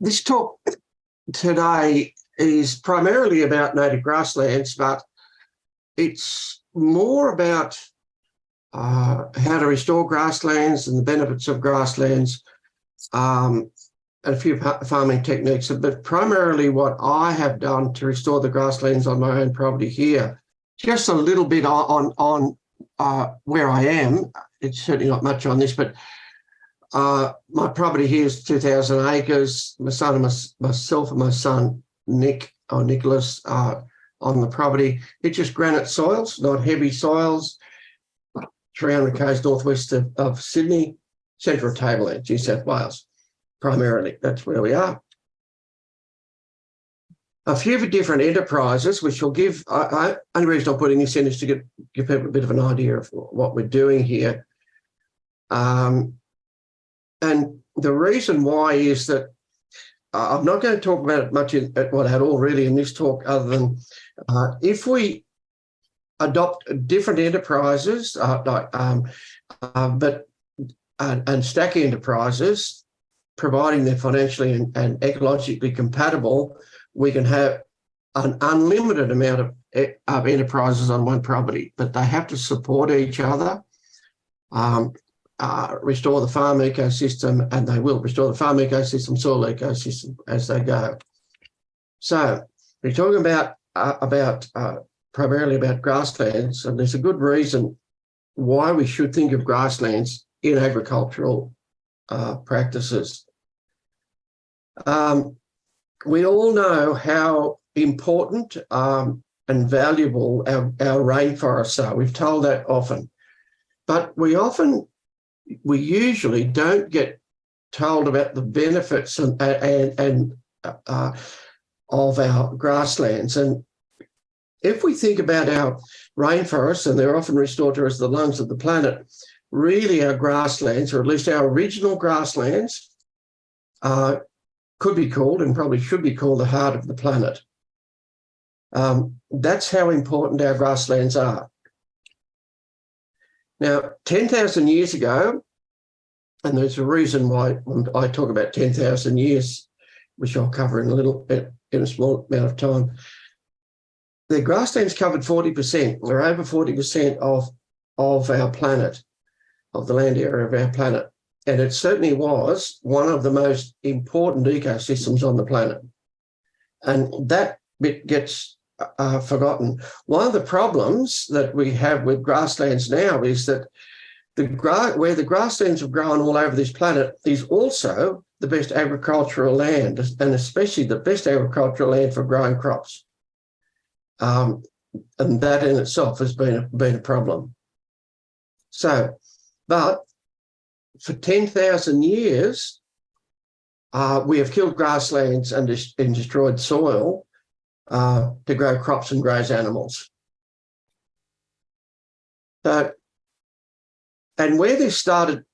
This talk today is primarily about native grasslands, but it's more about how to restore grasslands and the benefits of grasslands, and a few farming techniques, but primarily what I have done to restore the grasslands on my own property here. Just a little bit on where I am. It's certainly not much on this, but my property here is 2,000 acres. Myself and my son, Nicholas, on the property. It's just granite soils, not heavy soils. 300 k's northwest of Sydney, central tableland, New South Wales, primarily. That's where we are. A few different enterprises, which will give, only reason I'm putting this in is to give people a bit of an idea of what we're doing here. And the reason why is that I'm not going to talk about it much at what I had already in this talk, other than if we adopt different enterprises, and stack enterprises, providing they're financially and ecologically compatible, we can have an unlimited amount of enterprises on one property, but they have to support each other, restore the farm ecosystem, and they will restore the farm ecosystem, soil ecosystem as they go. So we're talking about primarily about grasslands, and there's a good reason why we should think of grasslands in agricultural practices. We all know how important and valuable our rainforests are. We've told that often, but we usually don't get told about the benefits of our grasslands. And if we think about our rainforests, and they're often restored to us as the lungs of the planet, really our grasslands, or at least our original grasslands, could be called, and probably should be called, the heart of the planet. That's how important our grasslands are. Now, 10,000 years ago, and there's a reason why I talk about 10,000 years, which I'll cover in a little bit, in a small amount of time, the grasslands covered 40%, or over 40% of our planet, of the land area of our planet. And it certainly was one of the most important ecosystems on the planet. And that bit gets forgotten. One of the problems that we have with grasslands now is that where the grasslands have grown all over this planet is also the best agricultural land, and especially the best agricultural land for growing crops. And that in itself has been a problem. So, but for 10,000 years, we have killed grasslands and destroyed soil to grow crops and graze animals. And where this started,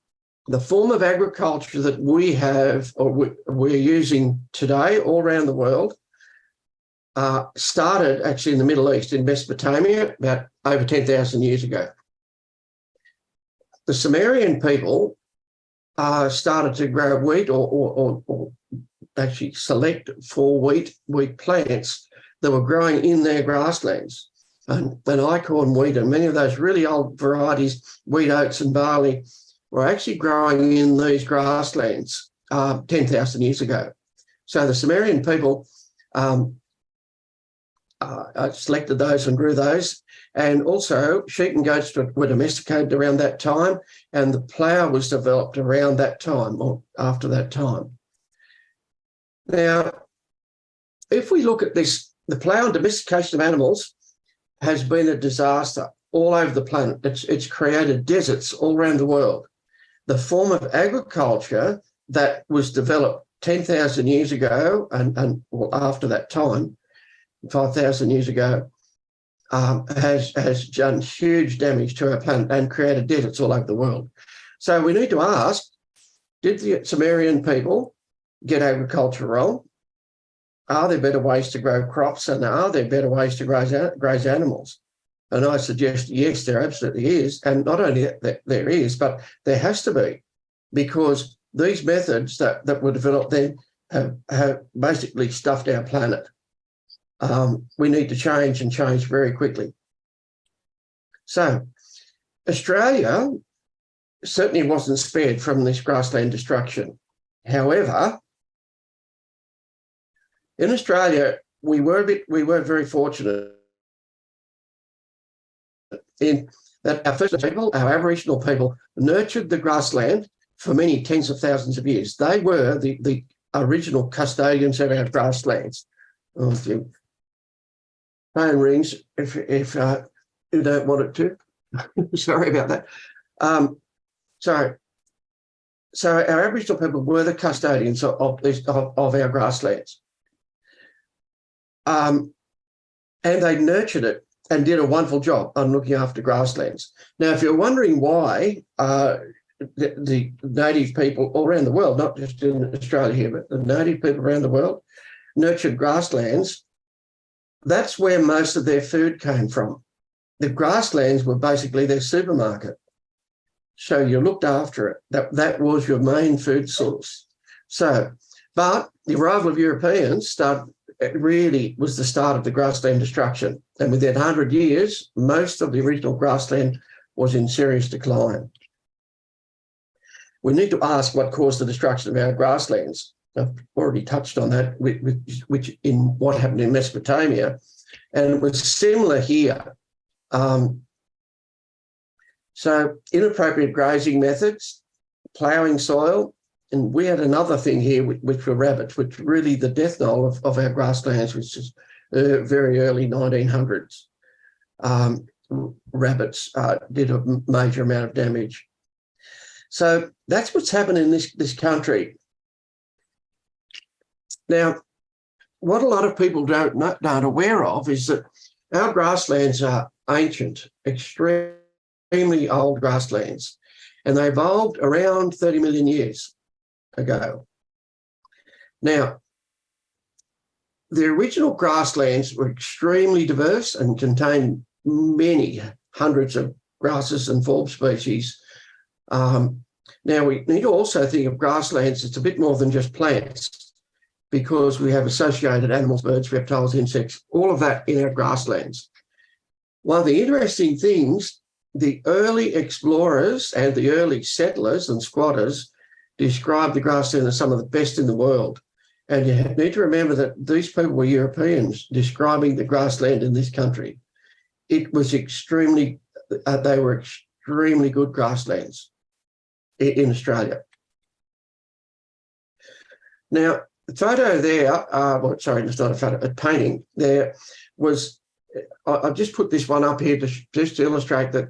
the form of agriculture that we have, or we're using today all around the world, started actually in the Middle East, in Mesopotamia, about over 10,000 years ago. The Sumerian people started to grow wheat, or actually select for wheat plants that were growing in their grasslands. And einkorn wheat and many of those really old varieties, wheat, oats and barley, were actually growing in these grasslands 10,000 years ago. So the Sumerian people selected those and grew those. And also sheep and goats were domesticated around that time, and the plough was developed around that time, or after that time. Now, if we look at this, the plough and domestication of animals has been a disaster all over the planet. It's created deserts all around the world. The form of agriculture that was developed 10,000 years ago and after that time, 5,000 years ago, has done huge damage to our planet and created deserts all over the world. So we need to ask, did the Sumerian people get agriculture wrong? Are there better ways to grow crops, and are there better ways to graze animals? And I suggest, yes, there absolutely is. And not only that there is, but there has to be, because these methods that were developed then have basically stuffed our planet. We need to change and change very quickly. So Australia certainly wasn't spared from this grassland destruction. However, in Australia, we were very fortunate in that our first people, our Aboriginal people, nurtured the grassland for many tens of thousands of years. They were the original custodians of our grasslands. Oh, the phone rings if you don't want it to. Sorry about that. So our Aboriginal people were the custodians of our grasslands. And they nurtured it and did a wonderful job on looking after grasslands. Now, if you're wondering why the native people all around the world, not just in Australia here, but the native people around the world nurtured grasslands, that's where most of their food came from. The grasslands were basically their supermarket. So you looked after it. That was your main food source. So, but the arrival of Europeans really was the start of the grassland destruction. And within 100 years, most of the original grassland was in serious decline. We need to ask what caused the destruction of our grasslands. I've already touched on that, which in what happened in Mesopotamia, and it was similar here. So inappropriate grazing methods, ploughing soil, and we had another thing here, which were rabbits, which really the death knell of our grasslands, which is very early 1900s. Rabbits did a major amount of damage. So that's what's happened in this country. Now, what a lot of people aren't aware of is that our grasslands are ancient, extremely old grasslands, and they evolved around 30 million years ago. Now, the original grasslands were extremely diverse and contained many hundreds of grasses and forb species. Now, we need to also think of grasslands, it's a bit more than just plants, because we have associated animals, birds, reptiles, insects, all of that in our grasslands. One of the interesting things, the early explorers and the early settlers and squatters described the grassland as some of the best in the world. And you need to remember that these people were Europeans describing the grassland in this country. It was they were extremely good grasslands in Australia. Now, the photo there, it's not a photo, a painting there was, I've just put this one up here just to illustrate that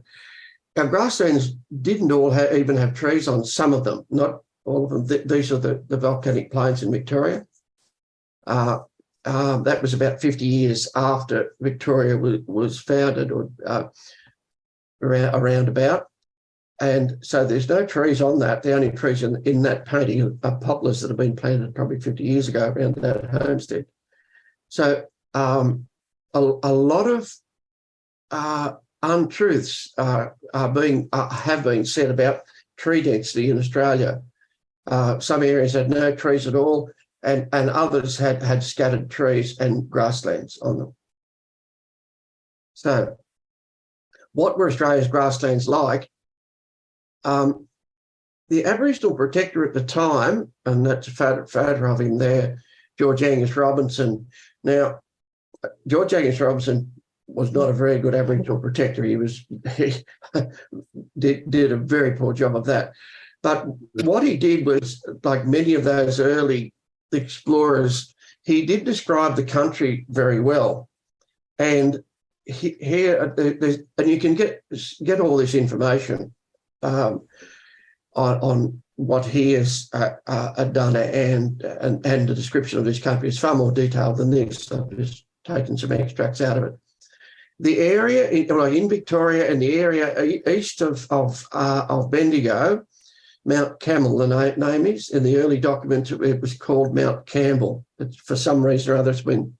our grasslands didn't all even have trees on, some of them, not all of them. These are the volcanic plains in Victoria. That was about 50 years after Victoria was founded, or around about. And so there's no trees on that. The only trees in that painting are poplars that have been planted probably 50 years ago around that homestead. So a lot of untruths have been said about tree density in Australia. Some areas had no trees at all, and others had scattered trees and grasslands on them. So what were Australia's grasslands like? The Aboriginal protector at the time, and that's a photo of him there, George Angus Robinson. Now, George Angus Robinson was not a very good Aboriginal protector. He did a very poor job of that. But what he did was, like many of those early explorers, he did describe the country very well. And here, and you can get all this information on what he has done, and the description of this country is far more detailed than this. I've just taken some extracts out of it. The area in Victoria and the area east of Bendigo, Mount Camel, the name is. In the early documents, it was called Mount Campbell. But for some reason or other, it's been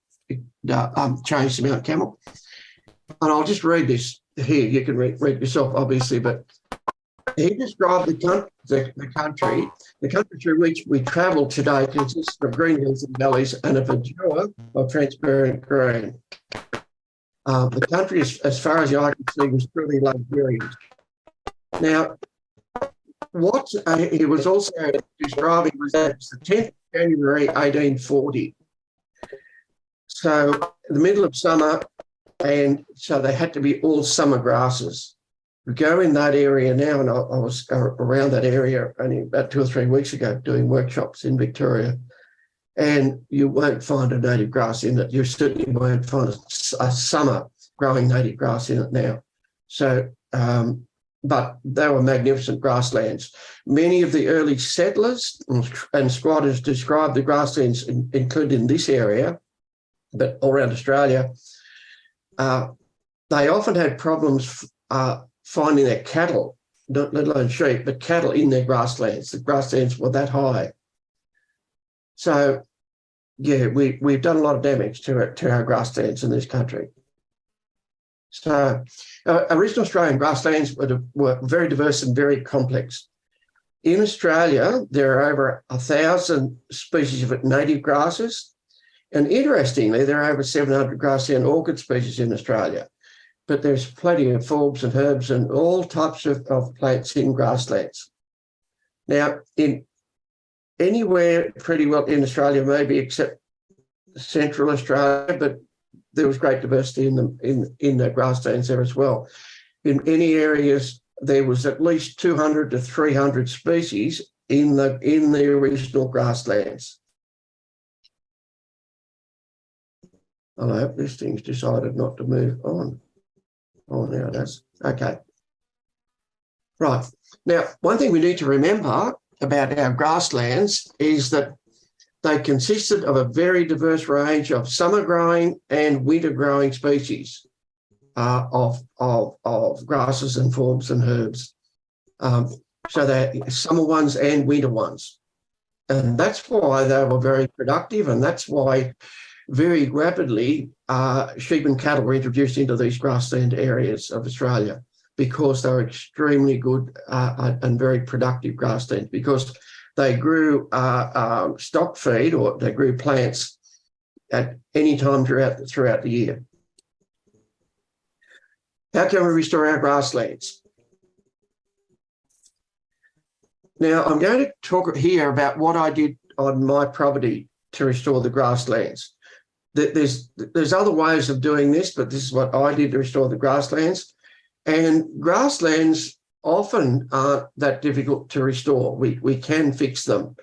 changed to Mount Camel. And I'll just read this here. You can read yourself, obviously, but he described the country through which we travel today consists of green hills and valleys and a verdure of transparent green. The country, as far as the eye can see, was truly luxuriant. Now, what he was also describing was that it was the 10th of January 1840. So the middle of summer, and so they had to be all summer grasses. We go in that area now, and I was around that area only about 2 or 3 weeks ago doing workshops in Victoria, and you won't find a native grass in it. You certainly won't find a summer growing native grass in it now. So, but they were magnificent grasslands. Many of the early settlers and squatters described the grasslands included in this area, but all around Australia, they often had problems finding their cattle, not let alone sheep, but cattle in their grasslands. The grasslands were that high. So, yeah, we've done a lot of damage to our grasslands in this country. So, original Australian grasslands were very diverse and very complex. In Australia, there are over 1,000 species of native grasses, and interestingly, there are over 700 grassland orchid species in Australia. But there's plenty of forbs and herbs and all types of plants in grasslands. Now, in anywhere pretty well in Australia, maybe except Central Australia, but there was great diversity in the grasslands there as well. In many areas, there was at least 200 to 300 species in the original grasslands. I hope this thing's decided not to move on. Oh, now it does. Okay. Right. Now, one thing we need to remember about our grasslands is that they consisted of a very diverse range of summer growing and winter growing species of grasses and forbs and herbs. So they're summer ones and winter ones. And that's why they were very productive, and that's why very rapidly sheep and cattle were introduced into these grassland areas of Australia, because they were extremely good and very productive grasslands, because they grew stock feed, or they grew plants at any time throughout the year. How can we restore our grasslands? Now, I'm going to talk here about what I did on my property to restore the grasslands. There's other ways of doing this, but this is what I did to restore the grasslands. And grasslands often aren't that difficult to restore. We can fix them,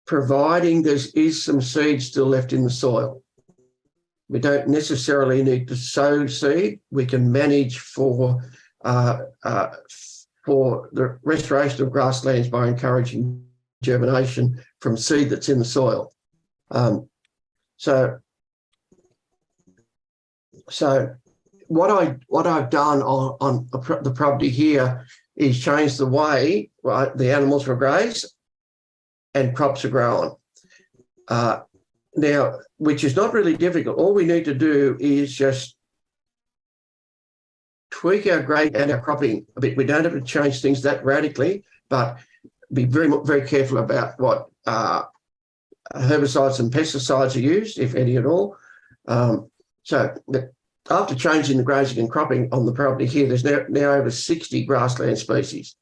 providing there is some seed still left in the soil. We don't necessarily need to sow seed. We can manage for the restoration of grasslands by encouraging germination from seed that's in the soil. So what I've done on the property here is change the way the animals were grazed and crops are grown. Now, which is not really difficult. All we need to do is just tweak our grade and our cropping a bit. We don't have to change things that radically, but be very careful about what herbicides and pesticides are used, if any at all. So after changing the grazing and cropping on the property here, there's now over 60 grassland species.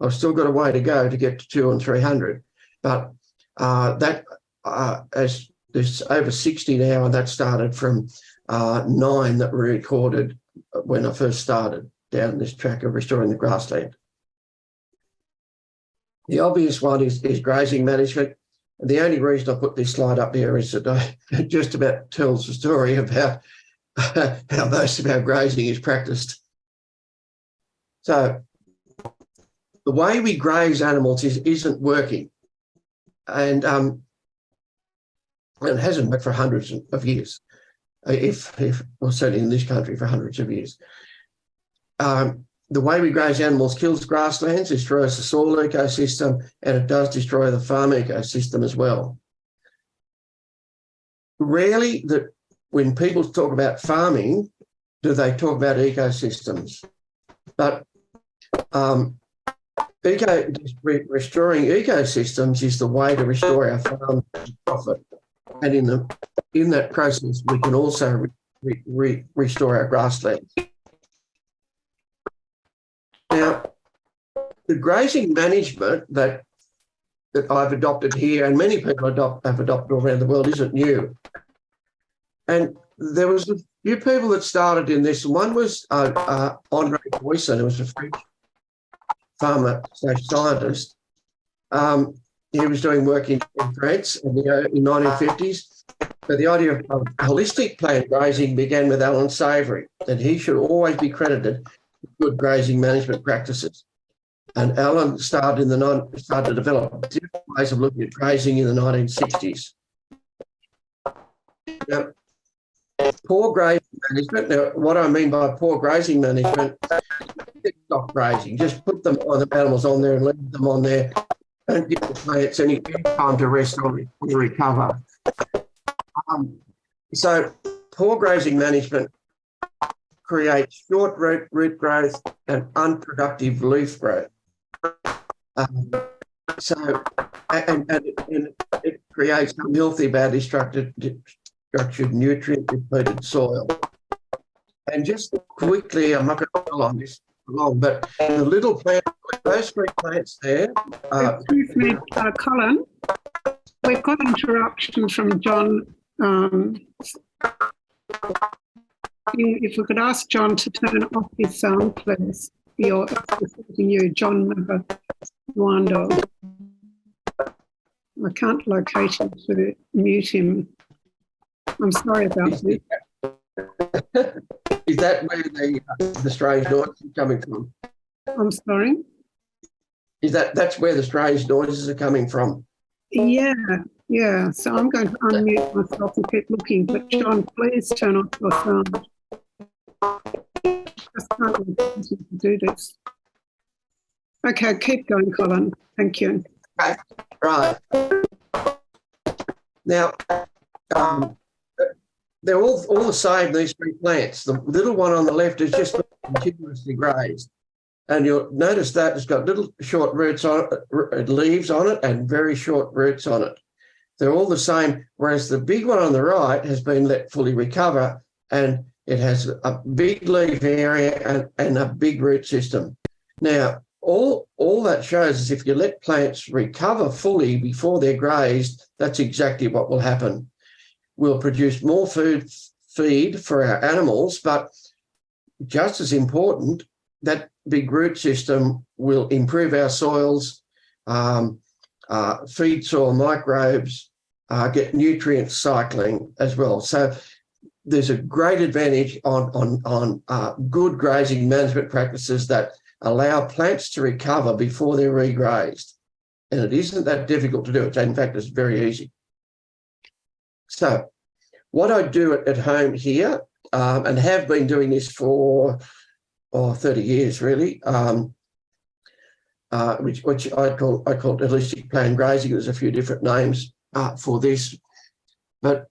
I've still got a way to go to get to 200 and 300, but as there's over 60 now, and that started from 9 that were recorded when I first started down this track of restoring the grassland. The obvious one is grazing management. And the only reason I put this slide up here is that it just about tells the story about how most of our grazing is practiced. So the way we graze animals isn't working, and it hasn't worked for hundreds of years, well, certainly in this country for hundreds of years. The way we graze animals kills grasslands, destroys the soil ecosystem, and it does destroy the farm ecosystem as well. Rarely, when people talk about farming, do they talk about ecosystems. But Restoring ecosystems is the way to restore our farm profit, and in that process, we can also restore our grasslands. Now, the grazing management that I've adopted here, and many people have adopted all around the world, isn't new. And there was a few people that started in this. One was Andre Boyson, who was a French farmer/scientist. He was doing work in France in the 1950s. But the idea of holistic plant grazing began with Alan Savory, and he should always be credited with good grazing management practices. And Alan started to develop different ways of looking at grazing in the 1960s. Now, poor grazing management. Now, what I mean by poor grazing management, stop grazing. Just put the animals on there and leave them on there. Don't give the plants any time to rest or recover. So poor grazing management creates short root growth and unproductive leaf growth. And it creates unhealthy, badly structured, nutrient-depleted soil. And just quickly, I'm not going to go on this long, but the little plant, those three plants there. Excuse me, Colin. We've got interruption from John. If we could ask John to turn off his sound, please. You're you, John Wando. I can't locate him to mute him. I'm sorry about this. Is that where the strange noises are coming from? I'm sorry? That's where the strange noises are coming from? Yeah. So I'm going to unmute myself and keep looking. But John, please turn off your sound. I just can't continue to do this. Okay, keep going, Colin. Thank you. Okay, right. Now, they're all the same, these three plants. The little one on the left is just continuously grazed. And you'll notice that it's got little short roots on it, leaves on it, and very short roots on it. They're all the same, whereas the big one on the right has been let fully recover, and it has a big leaf area and a big root system. Now, all that shows is if you let plants recover fully before they're grazed, that's exactly what will happen. We'll produce more feed for our animals, but just as important, that big root system will improve our soils, feed soil microbes, get nutrient cycling as well. So there's a great advantage on good grazing management practices that allow plants to recover before they're regrazed. And it isn't that difficult to do. In fact, it's very easy. So what I do at home here, and have been doing this for 30 years really, which I call holistic plant grazing. There's a few different names for this, but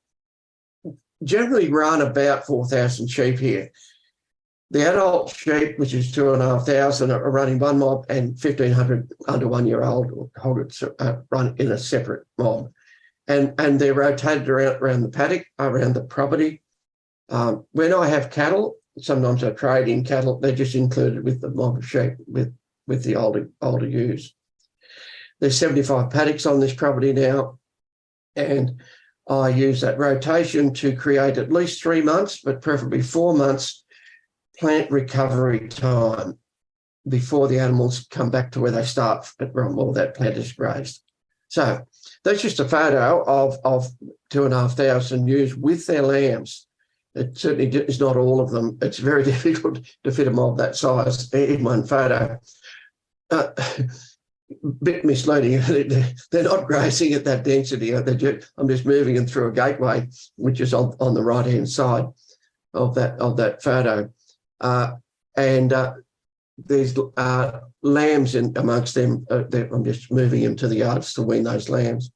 generally run about 4,000 sheep here. The adult sheep, which is 2,500, are running one mob, and 1,500 under 1 year old hoggets run in a separate mob. And they're rotated around the paddock, around the property. When I have cattle, sometimes I trade in cattle, they're just included with the mob of sheep with the older ewes. There's 75 paddocks on this property now, and I use that rotation to create at least 3 months, but preferably 4 months, plant recovery time before the animals come back to where they start all that plant is grazed. So that's just a photo of 2,500 ewes with their lambs. It certainly is not all of them. It's very difficult to fit them of that size in one photo. Bit misleading. They're not grazing at that density. I'm just moving them through a gateway, which is on the right-hand side of that photo. And there's lambs in amongst them. I'm just moving them to the yards to wean those lambs.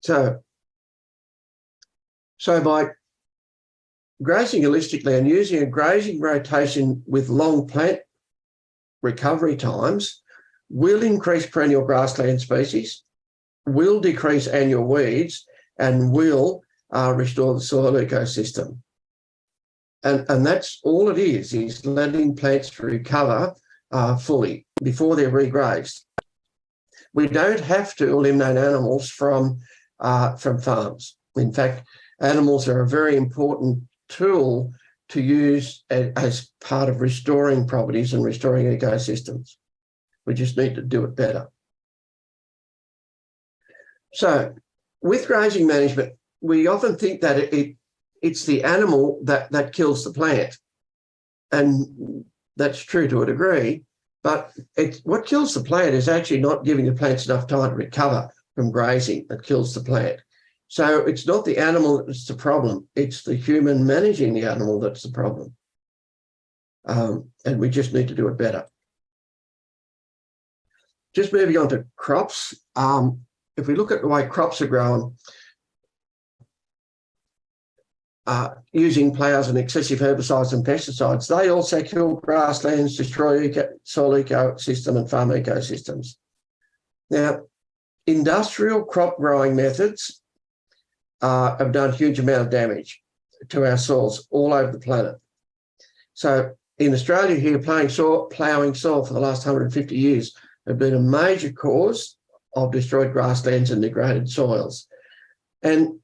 So by grazing holistically and using a grazing rotation with long plant recovery times will increase perennial grassland species, will decrease annual weeds, and will restore the soil ecosystem. And that's all it is letting plants recover fully before they're regrazed. We don't have to eliminate animals from farms. In fact, animals are a very important tool to use as part of restoring properties and restoring ecosystems. We just need to do it better. So with grazing management, we often think that it's the animal that kills the plant. And that's true to a degree, but what kills the plant is actually not giving the plants enough time to recover from grazing that kills the plant. So it's not the animal that's the problem, it's the human managing the animal that's the problem. And we just need to do it better. Just moving on to crops. If we look at the way crops are grown, using ploughs and excessive herbicides and pesticides, they also kill grasslands, destroy soil ecosystem and farm ecosystems. Now, industrial crop growing methods have done a huge amount of damage to our soils all over the planet. So in Australia here, plowing soil for the last 150 years have been a major cause of destroyed grasslands and degraded soils. And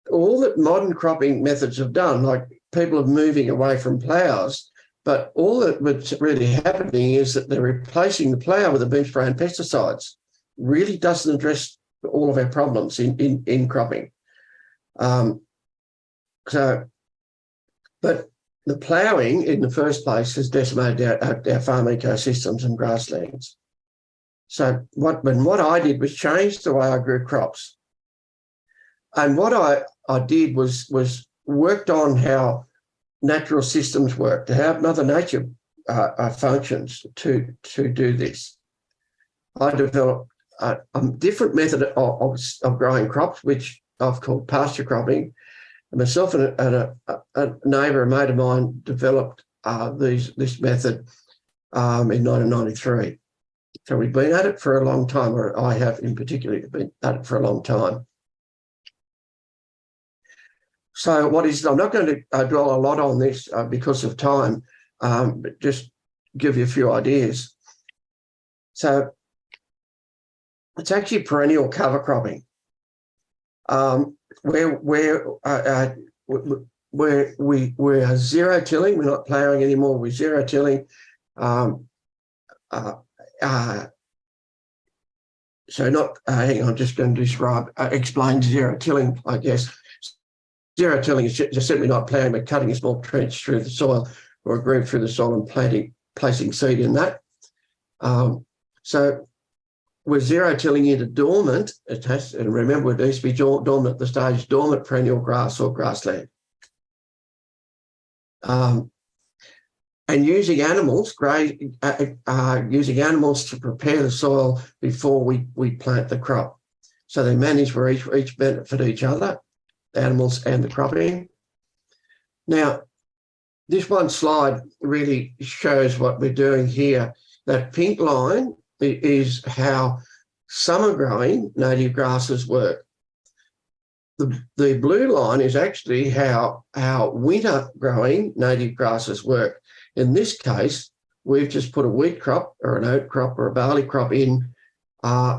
all that modern cropping methods have done, like people are moving away from ploughs, but all that's really happening is that they're replacing the plough with a boom spray and pesticides. Really doesn't address all of our problems in cropping. But the ploughing in the first place has decimated our farm ecosystems and grasslands. So what I did was change the way I grew crops. And what I did was worked on how natural systems work, how Mother Nature functions to do this. I developed a different method of growing crops, which I've called pasture cropping. And myself and a neighbour, a mate of mine, developed this method in 1993. So we've been at it for a long time, or I have in particular been at it for a long time. So I'm not going to dwell a lot on this because of time, but just give you a few ideas. So it's actually perennial cover cropping, where we're zero tilling. We're not ploughing anymore. We're zero tilling. So not hang on, I'm just going to explain zero tilling, I guess. Zero tilling is just simply not ploughing, but cutting a small trench through the soil or a groove through the soil and placing seed in that. So we're zero tilling into dormant, and remember it needs to be dormant at the stage, dormant perennial grass or grassland. And using animals, using animals to prepare the soil before we plant the crop. So they manage where each benefit each other, the animals and the cropping. Now, this one slide really shows what we're doing here. That pink line is how summer growing native grasses work. The blue line is actually how winter growing native grasses work. In this case, we've just put a wheat crop or an oat crop or a barley crop in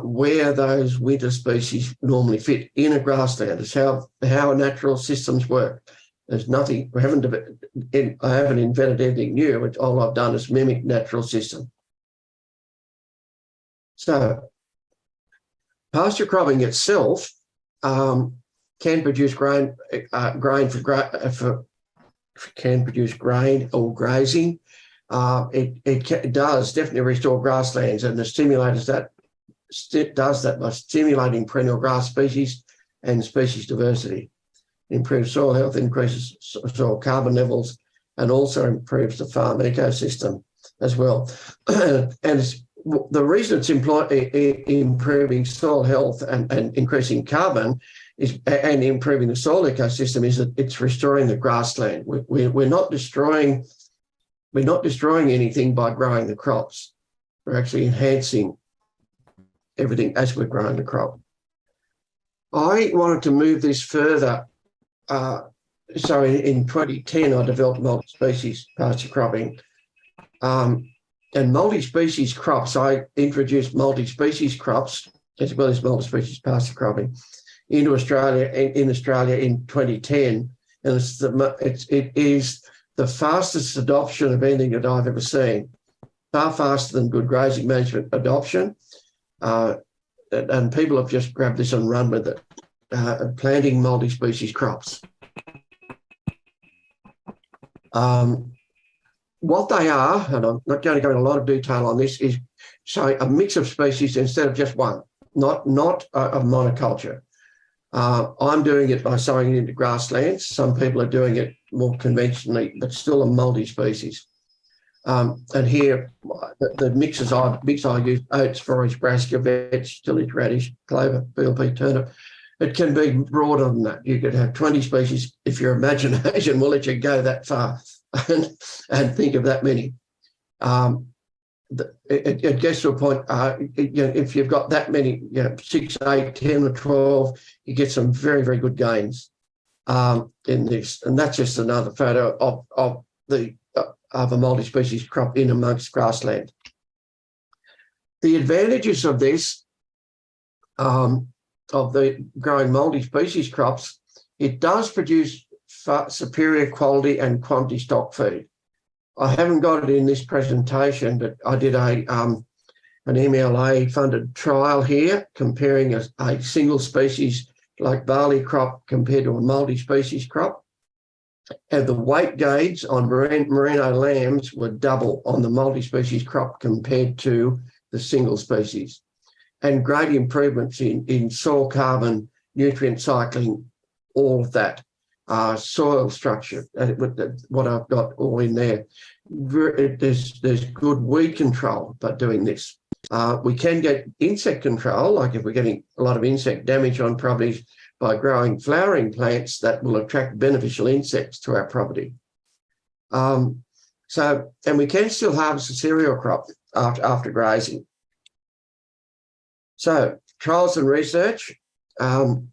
where those winter species normally fit in a grassland. It's how natural systems work. There's nothing, I haven't invented anything new. All I've done is mimic natural system. So pasture cropping itself can produce grain or grazing. It does definitely restore grasslands, and the stimulators that does that by stimulating perennial grass species and species diversity. Improves soil health, increases soil carbon levels, and also improves the farm ecosystem as well. And the reason it's improving soil health and increasing carbon and improving the soil ecosystem is that it's restoring the grassland. We're not destroying anything by growing the crops. We're actually enhancing everything as we're growing the crop. I wanted to move this further. So in 2010, I developed multi-species pasture cropping. And multi-species crops, I introduced multi-species crops as well as multi-species pasture cropping into Australia in 2010, and it is the fastest adoption of anything that I've ever seen, far faster than good grazing management adoption, and people have just grabbed this and run with it, planting multi-species crops. What they are, and I'm not going to go into a lot of detail on this, is so a mix of species instead of just one, not a monoculture. I'm doing it by sowing it into grasslands. Some people are doing it more conventionally, but still a multi-species. And here, the mix I use: oats, forage, brassica, vetch, tillage, radish, clover, field pea, turnip. It can be broader than that. You could have 20 species if your imagination will let you go that far and think of that many. It gets to a point, if you've got that many, 6, 8, 10 or 12, you get some very, very good gains in this. And that's just another photo of a multi-species crop in amongst grassland. The advantages of this, of the growing multi-species crops, it does produce superior quality and quantity stock feed. I haven't got it in this presentation, but I did an MLA-funded trial here comparing a single species like barley crop compared to a multi-species crop. And the weight gains on merino lambs were double on the multi-species crop compared to the single species. And great improvements in soil carbon, nutrient cycling, all of that. Soil structure, what I've got all in there. There's good weed control by doing this. We can get insect control, like if we're getting a lot of insect damage on properties, by growing flowering plants that will attract beneficial insects to our property. And we can still harvest a cereal crop after grazing. So trials and research. And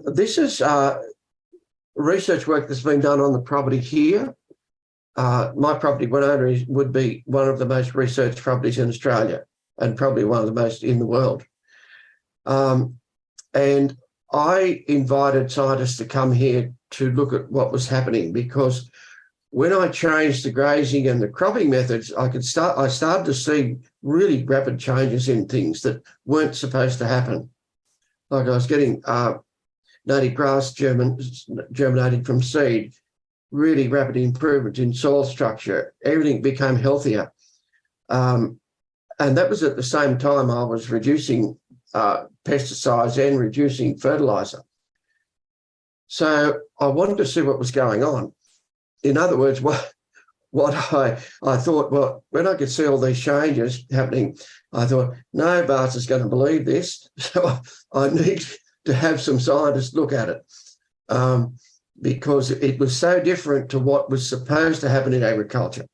this is research work that's been done on the property here. My property, Winona, would be one of the most researched properties in Australia and probably one of the most in the world. And I invited scientists to come here to look at what was happening, because when I changed the grazing and the cropping methods, I started to see really rapid changes in things that weren't supposed to happen. Like I was getting native grass germinating from seed, really rapid improvement in soil structure. Everything became healthier. And that was at the same time I was reducing pesticides and reducing fertilizer. So I wanted to see what was going on. In other words, what I thought, well, when I could see all these changes happening, I thought, no Bart is going to believe this. So I need to have some scientists look at it, because it was so different to what was supposed to happen in agriculture.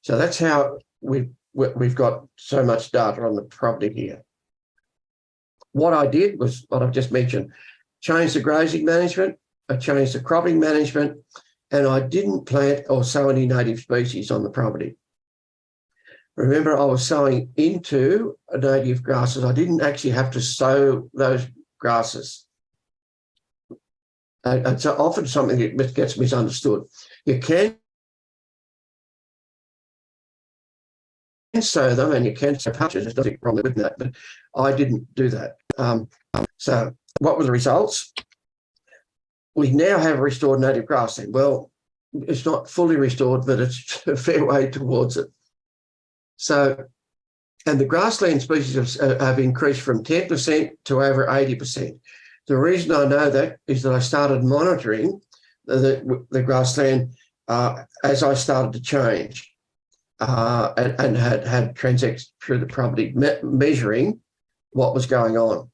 So that's how we've got so much data on the property here. What I did was what I've just mentioned: change the grazing management, I changed the cropping management, and I didn't plant or sow any native species on the property. Remember, I was sowing into native grasses. I didn't actually have to sow those grasses. It's often something that gets misunderstood. You can sow them and you can sow patches. There's nothing wrong with that, but I didn't do that. So what were the results? We now have restored native grassland. Well, it's not fully restored, but it's a fair way towards it. So, and the grassland species have increased from 10% to over 80%. The reason I know that is that I started monitoring the grassland as I started to change, and had transactions through the property measuring what was going on.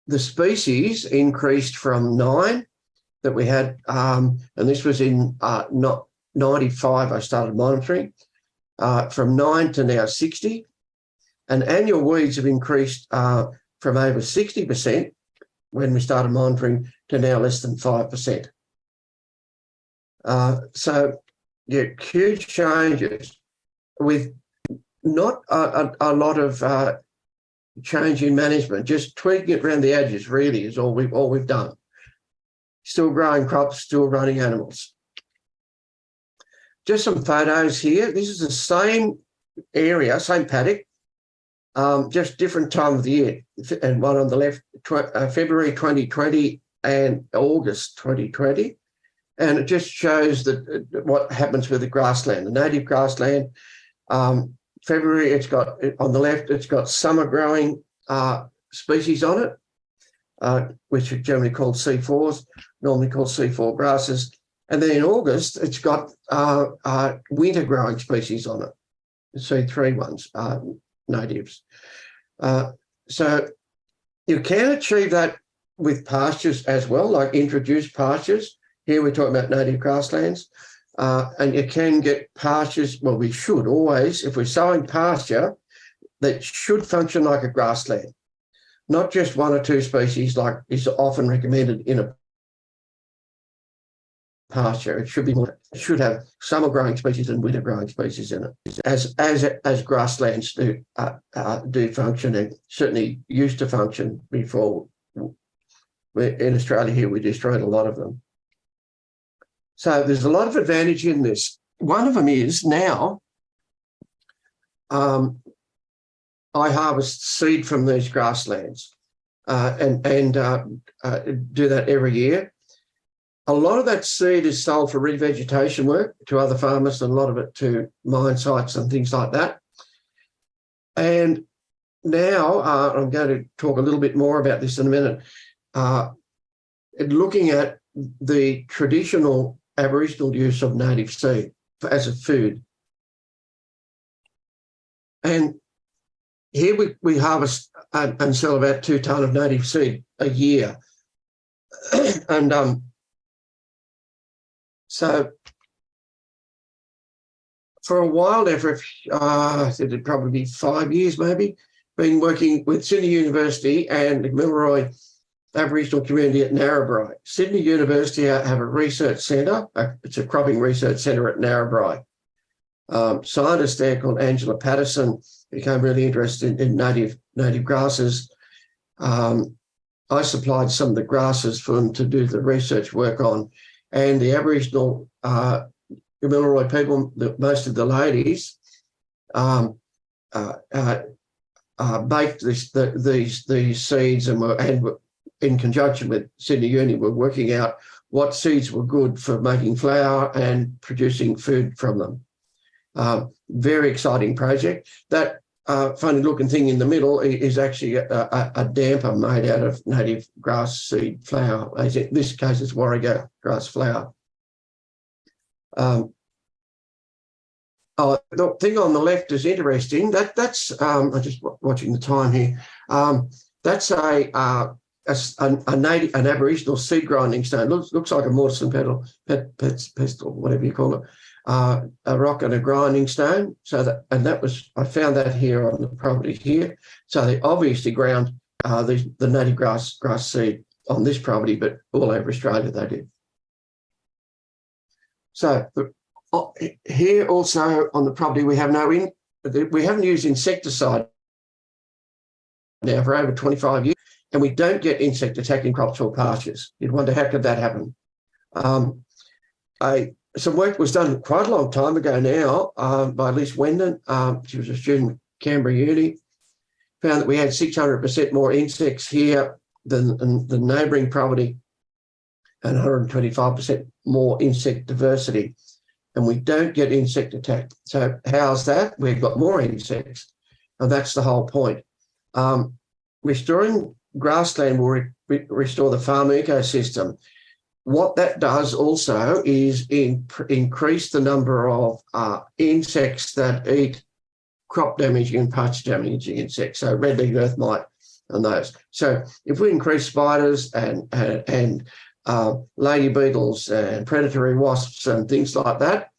The species increased from 9 that we had, and this was in 95, I started monitoring, from 9 to now 60. And annual weeds have increased from over 60% when we started monitoring to now less than 5%. So, yeah, huge changes with not a lot of change in management, just tweaking it around the edges really is all we've done. Still growing crops, still running animals. Just some photos here. This is the same area, same paddock, just different time of the year. And one on the left, February 2020 and August 2020. And it just shows that what happens with the grassland, the native grassland. February, it's got, on the left, it's got summer growing species on it, which are generally called C4s, normally called C4 grasses. And then in August, it's got winter growing species on it, the C3 ones, natives. So you can achieve that with pastures as well, like introduced pastures. Here we're talking about native grasslands. And you can get pastures, well, we should always, if we're sowing pasture, that should function like a grassland, not just 1 or 2 species like is often recommended in a pasture. It should be more, it should have summer growing species and winter growing species in it, as grasslands do function, and certainly used to function before. In Australia here, we destroyed a lot of them. So there's a lot of advantage in this. One of them is now I harvest seed from these grasslands and do that every year. A lot of that seed is sold for revegetation work to other farmers, and a lot of it to mine sites and things like that. And now I'm going to talk a little bit more about this in a minute. Looking at the traditional Aboriginal use of native seed as a food. And here we harvest and sell about 2 tonnes of native seed a year. And so for a while there, it'd probably be 5 years maybe, been working with Sydney University and the Milidoni Aboriginal community at Narrabri. Sydney University have a research centre. It's a cropping research centre at Narrabri. Scientists there called Angela Patterson became really interested in native grasses. I supplied some of the grasses for them to do the research work on, and the Aboriginal Milidoni people, most of the ladies, baked these seeds and in conjunction with Sydney Uni, we're working out what seeds were good for making flour and producing food from them. Very exciting project. That funny looking thing in the middle is actually a damper made out of native grass seed flour. In this case, it's warrigo grass flour. The thing on the left is interesting. That's I'm just watching the time here. That's an Aboriginal seed grinding stone. Looks like a mortise and pestle, whatever you call it. A rock and a grinding stone. I found that here on the property here. So they obviously ground the native grass seed on this property, but all over Australia they did. So here also on the property we haven't used insecticide now for over 25 years. And we don't get insect attacking crops or pastures. You'd wonder how could that happen? Some work was done quite a long time ago now by Liz Wendon. She was a student at Canberra Uni. Found that we had 600% more insects here than the neighbouring property, and 125% more insect diversity. And we don't get insect attack. So how's that? We've got more insects, and that's the whole point. Restoring grassland will restore the farm ecosystem. What that does also is increase the number of insects that eat crop damaging and pasture damaging insects, so red-legged earth mite and those. So if we increase spiders and lady beetles and predatory wasps and things like that,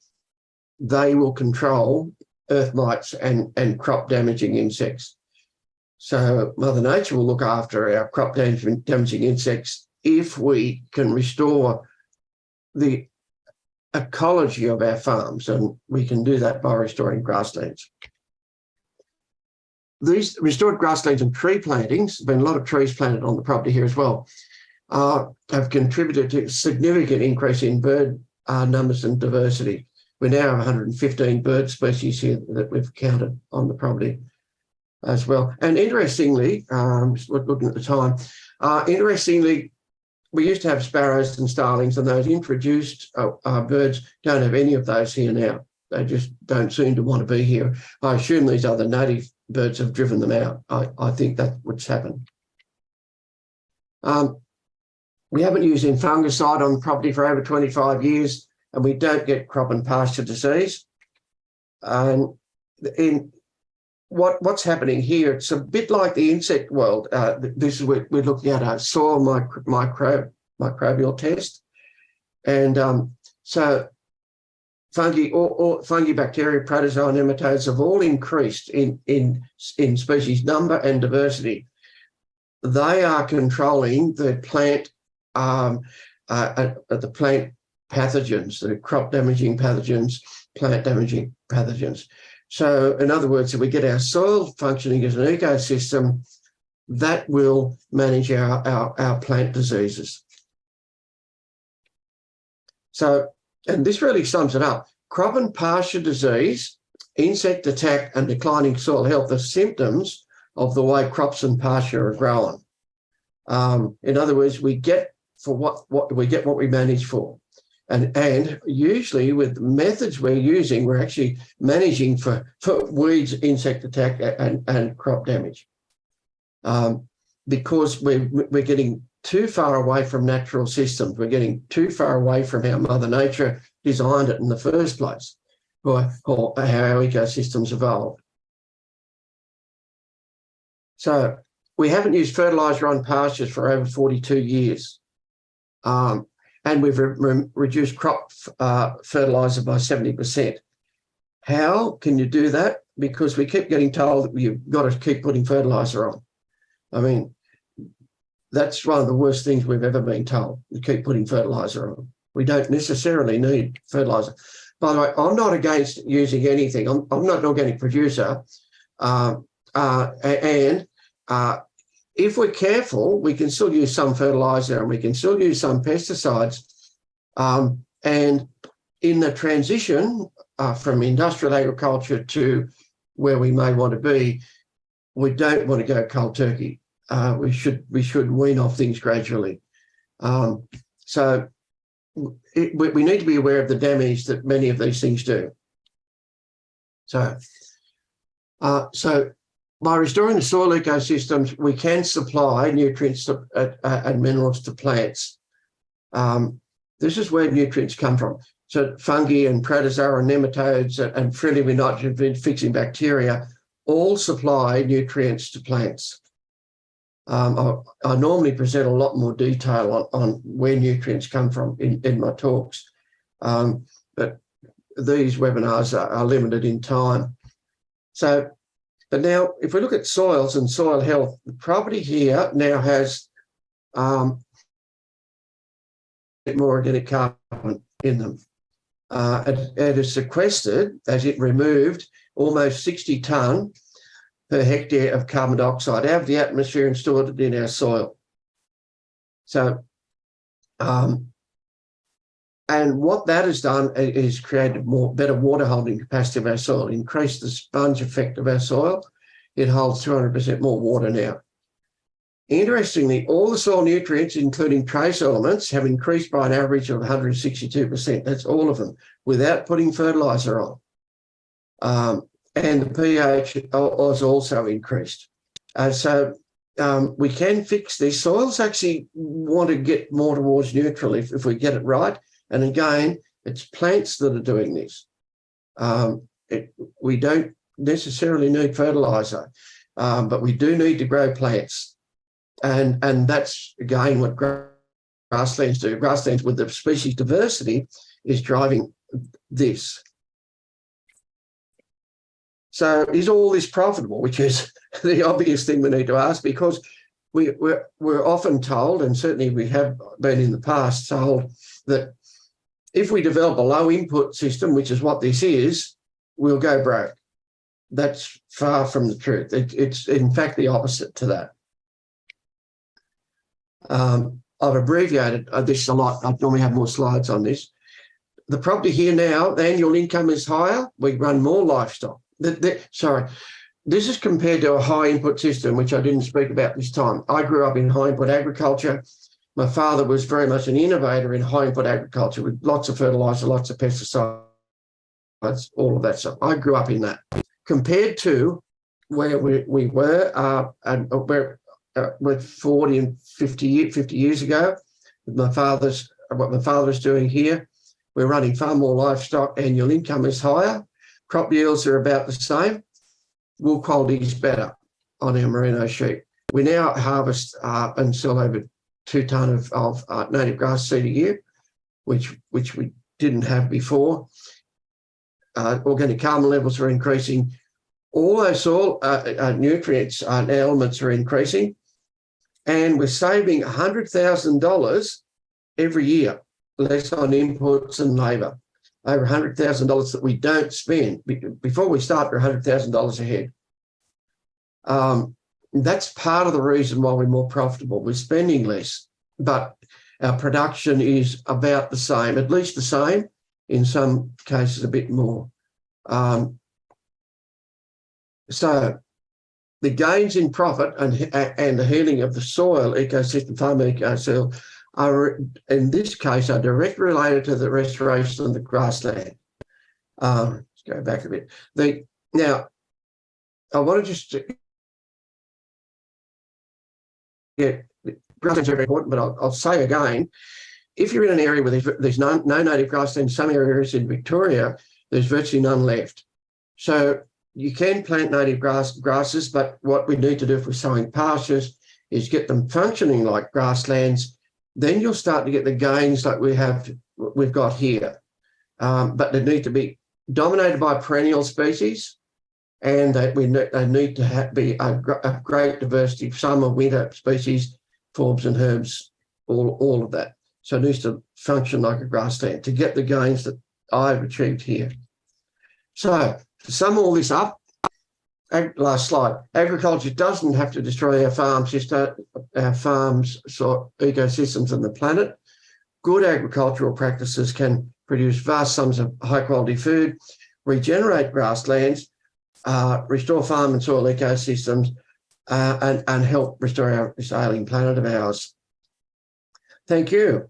they will control earth mites and crop damaging insects. So Mother Nature will look after our crop damaging insects if we can restore the ecology of our farms, and we can do that by restoring grasslands. These restored grasslands and tree plantings, there's been a lot of trees planted on the property here as well, have contributed to a significant increase in bird numbers and diversity. We now have 115 bird species here that we've counted on the property as well. And interestingly, looking at the time, interestingly, we used to have sparrows and starlings, and those introduced birds don't have any of those here now. They just don't seem to want to be here. I assume these other native birds have driven them out. I think that's what's happened. We haven't used any fungicide on the property for over 25 years, and we don't get crop and pasture disease. And in what's happening here, it's a bit like the insect world. This is we're looking at a soil microbial test, and so fungi, or fungi, bacteria, protozoa, nematodes have all increased in species number and diversity. They are controlling the plant pathogens, the crop damaging pathogens, plant damaging pathogens. So in other words, if we get our soil functioning as an ecosystem, that will manage our plant diseases. So, and this really sums it up. Crop and pasture disease, insect attack, and declining soil health are symptoms of the way crops and pasture are growing. In other words, we get for what we get what we manage for. And usually with the methods we're using, we're actually managing for weeds, insect attack, and crop damage. Because we're getting too far away from natural systems. We're getting too far away from how Mother Nature designed it in the first place, or how our ecosystems evolved. So we haven't used fertilizer on pastures for over 42 years. And we've reduced crop fertilizer by 70%. How can you do that? Because we keep getting told that you've got to keep putting fertilizer on. I mean, that's one of the worst things we've ever been told, to keep putting fertilizer on. We don't necessarily need fertilizer. By the way, I'm not against using anything. I'm not an organic producer. If we're careful, we can still use some fertilizer and we can still use some pesticides. And in the transition from industrial agriculture to where we may want to be, we don't want to go cold turkey. We should wean off things gradually. So we need to be aware of the damage that many of these things do. So by restoring the soil ecosystems, we can supply nutrients and minerals to plants. This is where nutrients come from. So fungi and protozoa and nematodes and friendly nitrogen-fixing bacteria all supply nutrients to plants. I normally present a lot more detail on where nutrients come from in my talks, but these webinars are limited in time. So, but now, if we look at soils and soil health, the property here now has more organic carbon in them. It is sequestered as it removed almost 60 tonne per hectare of carbon dioxide out of the atmosphere and stored it in our soil. So, and what that has done is created better water holding capacity of our soil, increased the sponge effect of our soil. It holds 200% more water now. Interestingly, all the soil nutrients, including trace elements, have increased by an average of 162%. That's all of them, without putting fertilizer on. And the pH was also increased. So we can fix these. Soils actually want to get more towards neutral if we get it right. And again, it's plants that are doing this. We don't necessarily need fertilizer, but we do need to grow plants. And that's, again, what grasslands do. Grasslands with the species diversity is driving this. So is all this profitable, which is the obvious thing we need to ask, because we're often told, and certainly we have been in the past told, that if we develop a low input system, which is what this is, we'll go broke. That's far from the truth. It's in fact the opposite to that. I've abbreviated this a lot. I normally have more slides on this. The property here now, the annual income is higher. We run more livestock. Sorry, this is compared to a high input system, which I didn't speak about this time. I grew up in high input agriculture. My father was very much an innovator in high input agriculture with lots of fertilizer, lots of pesticides, all of that stuff. I grew up in that. Compared to where we were, and where with 40 and 50 years ago, what my father is doing here, we're running far more livestock, annual income is higher, crop yields are about the same, wool quality is better on our merino sheep. We now harvest and sell over 2 tonne of native grass seed a year, which we didn't have before. Organic carbon levels are increasing. All those soil nutrients and elements are increasing, and we're saving $100,000 every year, less on inputs and labour. Over $100,000 that we don't spend. Before we start, we're $100,000 ahead. That's part of the reason why we're more profitable. We're spending less, but our production is about the same, at least the same, in some cases a bit more. So the gains in profit and the healing of the soil ecosystem, farm ecosystem, are in this case are directly related to the restoration of the grassland. Let's go back a bit. Now, I want to just grasslands are very important, but I'll say again, if you're in an area where there's no native grassland, some areas in Victoria, there's virtually none left. So you can plant native grasses, but what we need to do if we're sowing pastures is get them functioning like grasslands. Then you'll start to get the gains like we've got here. But they need to be dominated by perennial species, and they need to be a great diversity of summer, winter species, forbs and herbs, all of that. So it needs to function like a grassland to get the gains that I've achieved here. So to sum all this up, last slide, agriculture doesn't have to destroy our farm system, our farms, ecosystems and the planet. Good agricultural practices can produce vast sums of high quality food, regenerate grasslands, restore farm and soil ecosystems, and help restore this ailing planet of ours. Thank you.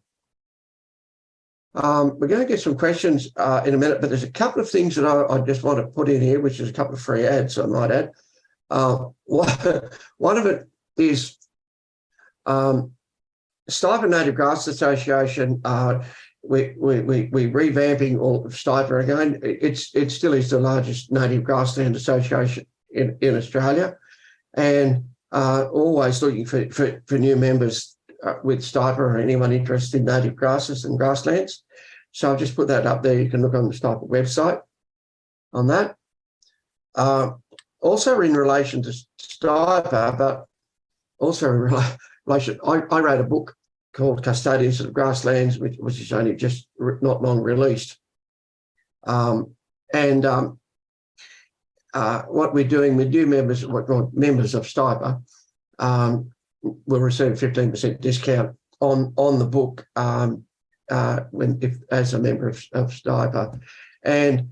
We're going to get some questions in a minute, but there's a couple of things that I just want to put in here, which is a couple of free ads, I might add. One of it is Stiper Native Grass Association. We're revamping all of Stiper again. It still is the largest native grassland association in Australia, and always looking for new members with Stiper or anyone interested in native grasses and grasslands. So I'll just put that up there. You can look on the Stiper website on that. Also in relation to Stiper, but also in relation, I wrote a book called Custodians of Grasslands, which is only just not long released. What we're doing with new members, members of Stiper, will receive a 15% discount on the book as a member of Stiper, and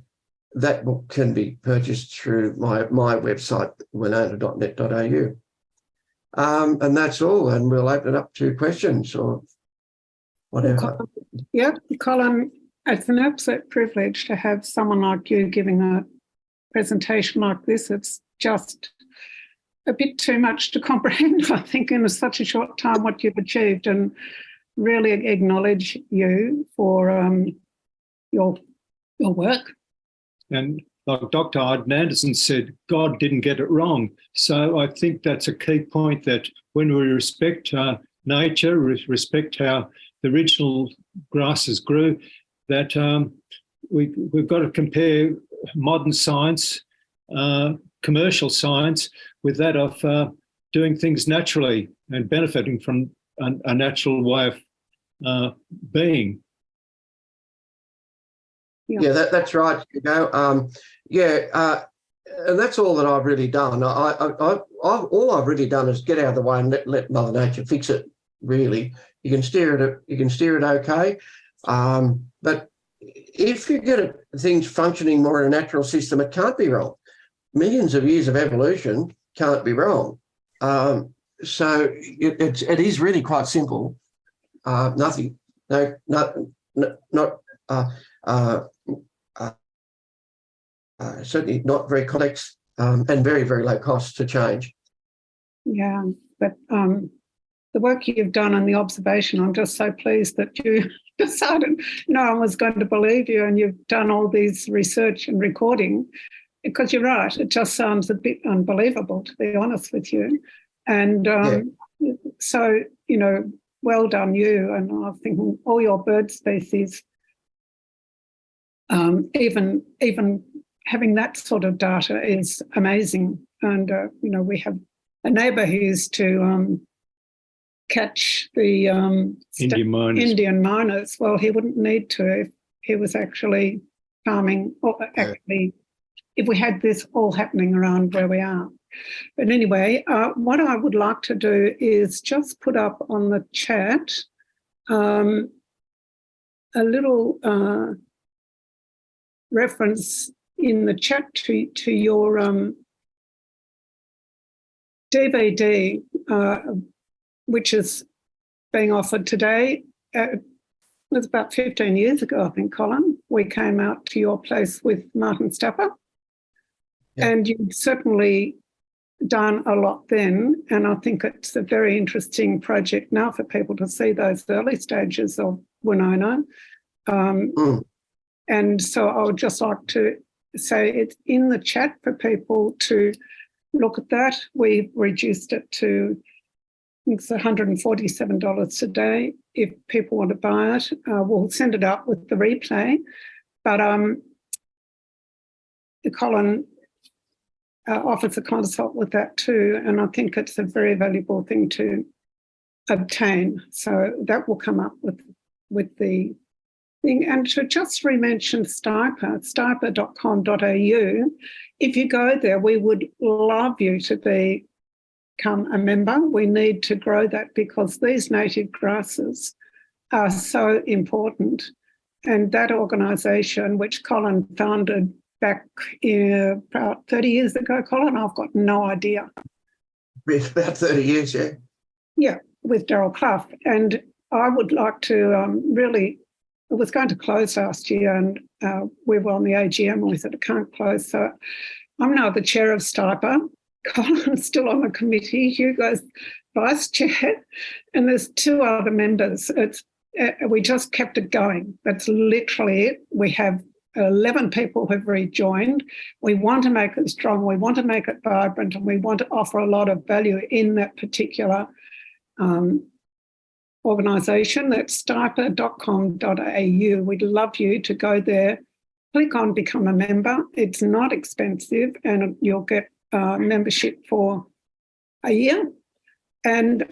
that book can be purchased through my website, winona.net.au. And that's all, and we'll open it up to questions or whatever. Colin, it's an absolute privilege to have someone like you giving a presentation like this. It's just a bit too much to comprehend, I think, in such a short time what you've achieved, and really acknowledge you for your work. And like Dr. Iden Anderson said, God didn't get it wrong. So I think that's a key point, that when we respect nature, respect how the original grasses grew, that we've got to compare modern science, commercial science, with that of doing things naturally and benefiting from a natural way of being. Yeah, that's right. And that's all that I've really done. All I've really done is get out of the way and let Mother Nature fix it. Really, you can steer it okay, but if you get things functioning more in a natural system, it can't be wrong. Millions of years of evolution can't be wrong. So it is really quite simple. Nothing, no, not. Certainly not very complex and very, very low cost to change. Yeah, but the work you've done and the observation, I'm just so pleased that you decided no one was going to believe you, and you've done all these research and recording, because you're right, it just sounds a bit unbelievable, to be honest with you. And so, well done you, and I think all your bird species, even having that sort of data is amazing. And, we have a neighbour who used to catch the Indian miners. Well, he wouldn't need to if he was actually farming, or actually if we had this all happening around where we are. But anyway, what I would like to do is just put up on the chat a little reference in the chat to your DVD, which is being offered today. It was about 15 years ago, I think, Colin. We came out to your place with Martin Stapper, and you've certainly done a lot then, and I think it's a very interesting project now for people to see those early stages of Winona. And so I would just like to say it's in the chat for people to look at that. We've reduced it to, I think it's $147 today. If people want to buy it, we'll send it out with the replay. But Colin offers a consult with that too, and I think it's a very valuable thing to obtain. So that will come up with the thing. And to just re-mention Stiper, stiper.com.au, if you go there, we would love you to become a member. We need to grow that because these native grasses are so important. And that organisation, which Colin founded back about 30 years ago, Colin, I've got no idea. It's about 30 years, yeah. Yeah, with Darryl Clough. And I would like to really, it was going to close last year, and we were on the AGM and we said it can't close. So I'm now the chair of Stiper. Colin's still on the committee. Hugo's vice chair, and there's two other members. We just kept it going. That's literally it. We have 11 people who've rejoined. We want to make it strong. We want to make it vibrant, and we want to offer a lot of value in that particular organisation. That's stiper.com.au. We'd love you to go there, click on Become a Member. It's not expensive, and you'll get membership for a year. And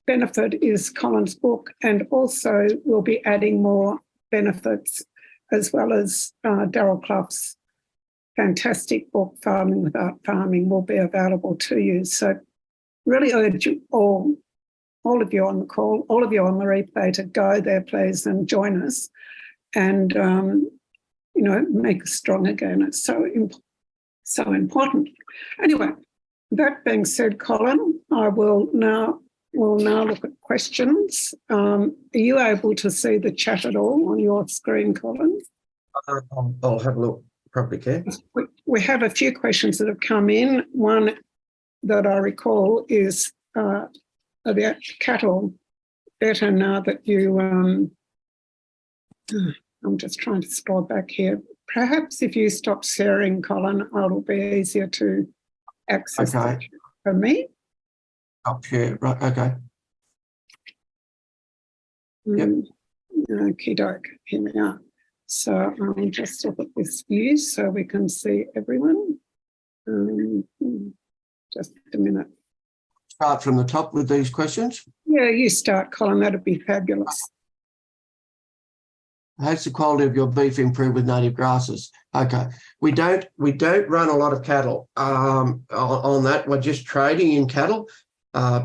benefit is Colin's book, and also we'll be adding more benefits, as well as Darryl Clough's fantastic book, Farming Without Farming, will be available to you. So really urge you all of you on the call, all of you on the replay, to go there, please, and join us and, make us strong again. It's so important. Anyway, that being said, Colin, we'll now look at questions. Are you able to see the chat at all on your screen, Colin? I'll have a look, probably can. We have a few questions that have come in. One that I recall is about cattle better now that you, I'm just trying to scroll back here, Perhaps if you stop sharing, Colin, it'll be easier to access Okay. it for me. Up here, right? Okay. Yep. Okie doke, here we are. So I'll just look at this view so we can see everyone. Just a minute. Start from the top with these questions. Yeah, you start, Colin, that'd be fabulous. Has the quality of your beef improved with native grasses? Okay, we don't run a lot of cattle on that. We're just trading in cattle,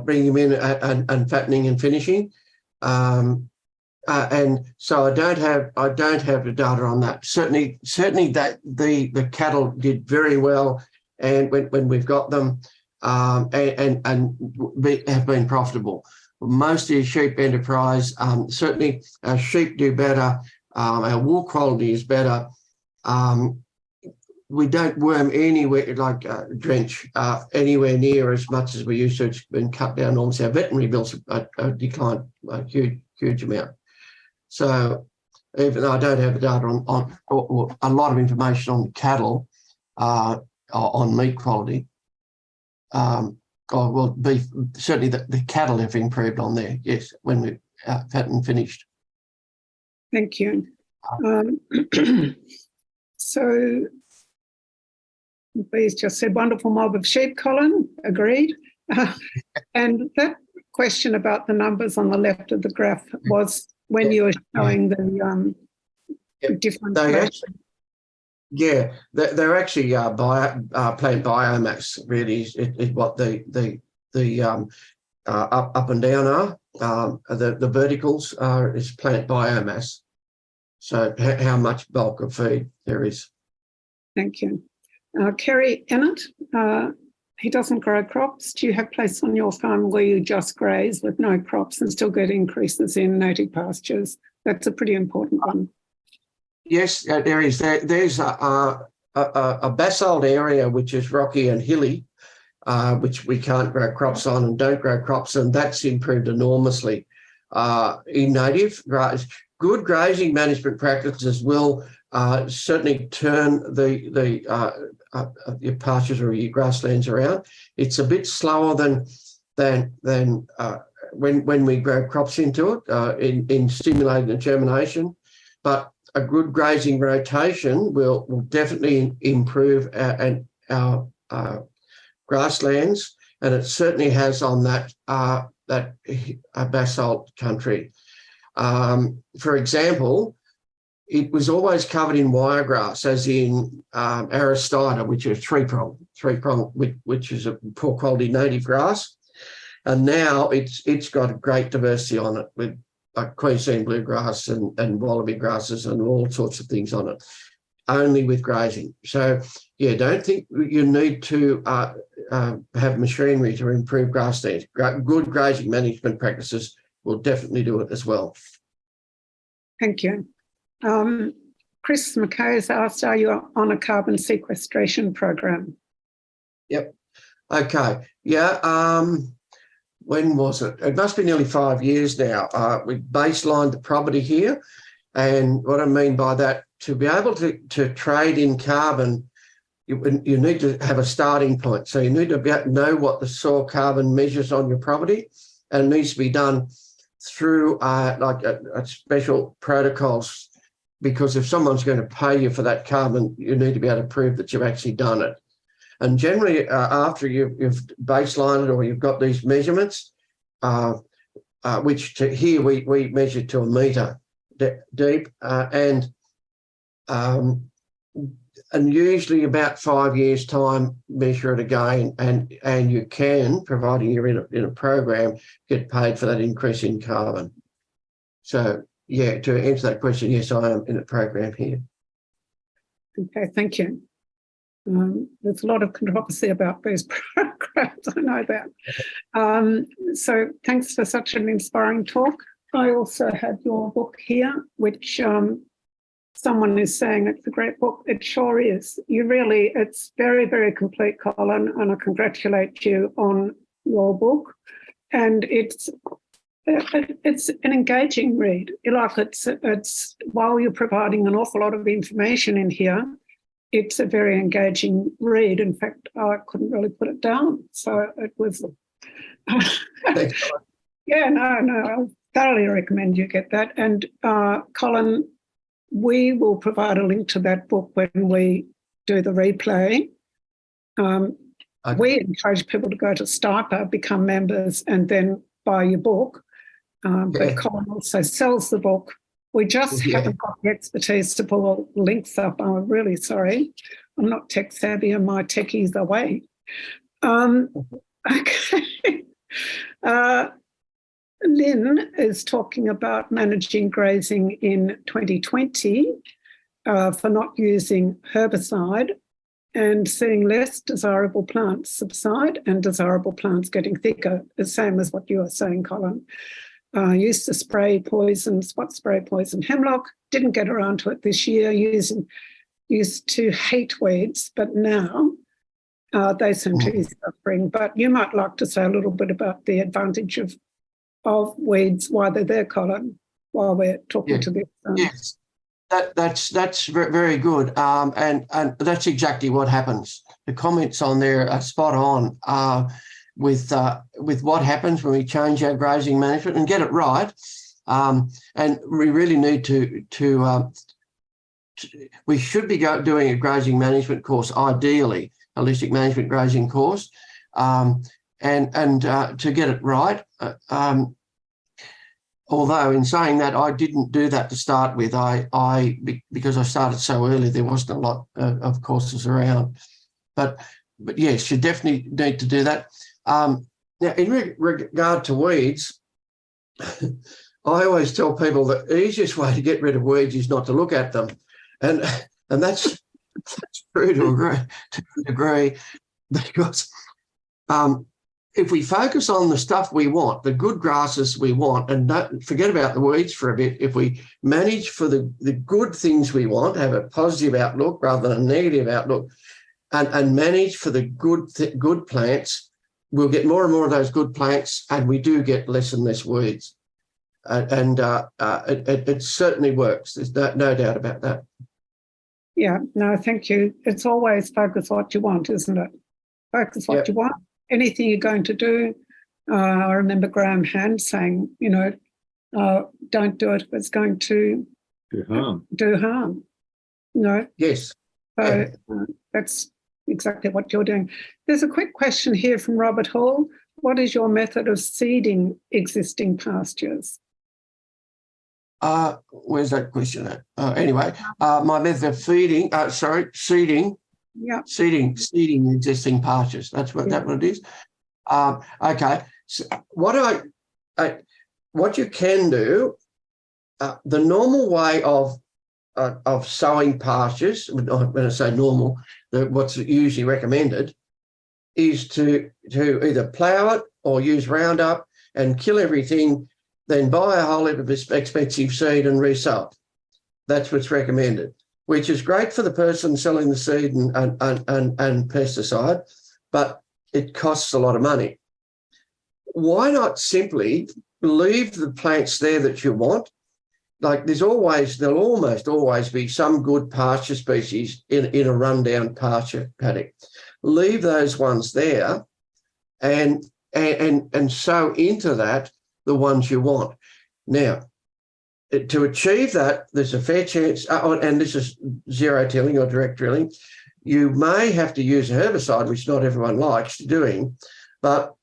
bringing them in and fattening and finishing, and so I don't have the data on that. Certainly that the cattle did very well, and when we've got them, and have been profitable. Most of the sheep enterprise, certainly our sheep do better. Our wool quality is better. We don't worm anywhere, like drench anywhere near as much as we used to. It's been cut down almost. Our veterinary bills have declined a huge amount. So even though I don't have the data on or a lot of information on cattle, on meat quality, beef, certainly the cattle have improved on there, yes, when we fat and finished. Thank you. So Bees just said, wonderful mob of sheep, Colin, agreed. And that question about the numbers on the left of the graph was when you were showing the different... They're actually plant biomass, really, is what the up and down are. The verticals is plant biomass. So how much bulk of feed there is. Thank you. Kerry Ennett, he doesn't grow crops. Do you have place on your farm where you just graze with no crops and still get increases in native pastures? That's a pretty important one. Yes, there is. There's a basalt area which is rocky and hilly, which we can't grow crops on and don't grow crops, and that's improved enormously in native. Good grazing management practices will certainly turn your pastures or your grasslands around. It's a bit slower than when we grow crops into it in stimulating the germination, but a good grazing rotation will definitely improve our grasslands, and it certainly has on that basalt country. For example, it was always covered in wiregrass, as in Aristida, which is three-prong, which is a poor quality native grass, and now it's got a great diversity on it with Queensland bluegrass and wallaby grasses and all sorts of things on it, only with grazing. So, yeah, don't think you need to have machinery to improve grasslands. Good grazing management practices will definitely do it as well. Thank you. Chris McKay has asked, are you on a carbon sequestration program? Yep. Okay. Yeah. When was it? It must be nearly 5 years now. We baselined the property here. And what I mean by that, to be able to trade in carbon, you need to have a starting point. So you need to know what the soil carbon measures on your property, and it needs to be done through a special protocols, because if someone's going to pay you for that carbon, you need to be able to prove that you've actually done it. And generally, after you've baselined it or you've got these measurements, which here we measure to a metre deep, and usually about 5 years' time, measure it again, and you can, providing you're in a program, get paid for that increase in carbon. So, yeah, to answer that question, yes, I am in a program here. Okay, thank you. There's a lot of controversy about these programs, I know that. So thanks for such an inspiring talk. I also have your book here, which someone is saying it's a great book. It sure is. It's very, very complete, Colin, and I congratulate you on your book. And it's It's an engaging read. Like it's while you're providing an awful lot of information in here, it's a very engaging read. In fact, I couldn't really put it down. So it was. Yeah, no, I thoroughly recommend you get that. And Colin, we will provide a link to that book when we do the replay. Okay. We encourage people to go to Stiper, become members, and then buy your book. But Colin also sells the book. We just haven't got the expertise to pull links up. I'm really sorry. I'm not tech savvy and my techie's away. Okay. Lynn is talking about managing grazing in 2020 for not using herbicide and seeing less desirable plants subside and desirable plants getting thicker, the same as what you were saying, Colin. Used to spray poison, spot spray poison hemlock, didn't get around to it this year, used to hate weeds, but now they seem to be suffering. But you might like to say a little bit about the advantage of weeds, why they're there, Colin, while we're talking to this. Yes, that's very good, and that's exactly what happens. The comments on there are spot on with what happens when we change our grazing management and get it right. And we really need to we should be doing a grazing management course, ideally, holistic management grazing course, and to get it right. Although in saying that, I didn't do that to start with. Because I started so early, there wasn't a lot of courses around. But yes, you definitely need to do that. Now, in regard to weeds, I always tell people the easiest way to get rid of weeds is not to look at them, and that's true to a degree, because if we focus on the stuff we want, the good grasses we want, and don't forget about the weeds for a bit, if we manage for the good things we want, have a positive outlook rather than a negative outlook, and manage for the good plants, we'll get more and more of those good plants, and we do get less and less weeds. It certainly works. There's no doubt about that. Yeah, no, thank you. It's always focus what you want, isn't it? Focus what you want. Anything you're going to do. I remember Graham Hand saying, don't do it if it's going to do harm. Yes. So that's exactly what you're doing. There's a quick question here from Robert Hall. What is your method of seeding existing pastures? Where's that question at? Anyway, my method of seeding. Yeah. Seeding existing pastures. That's what it is. Okay. So what you can do, the normal way of sowing pastures, when I say normal, what's usually recommended, is to either plough it or use Roundup and kill everything, then buy a whole heap of expensive seed and resow it. That's what's recommended, which is great for the person selling the seed and pesticide, but it costs a lot of money. Why not simply leave the plants there that you want? Like there'll almost always be some good pasture species in a rundown pasture paddock. Leave those ones there and sow into that the ones you want. Now, to achieve that, there's a fair chance, and this is zero tilling or direct drilling, you may have to use a herbicide, which not everyone likes doing, but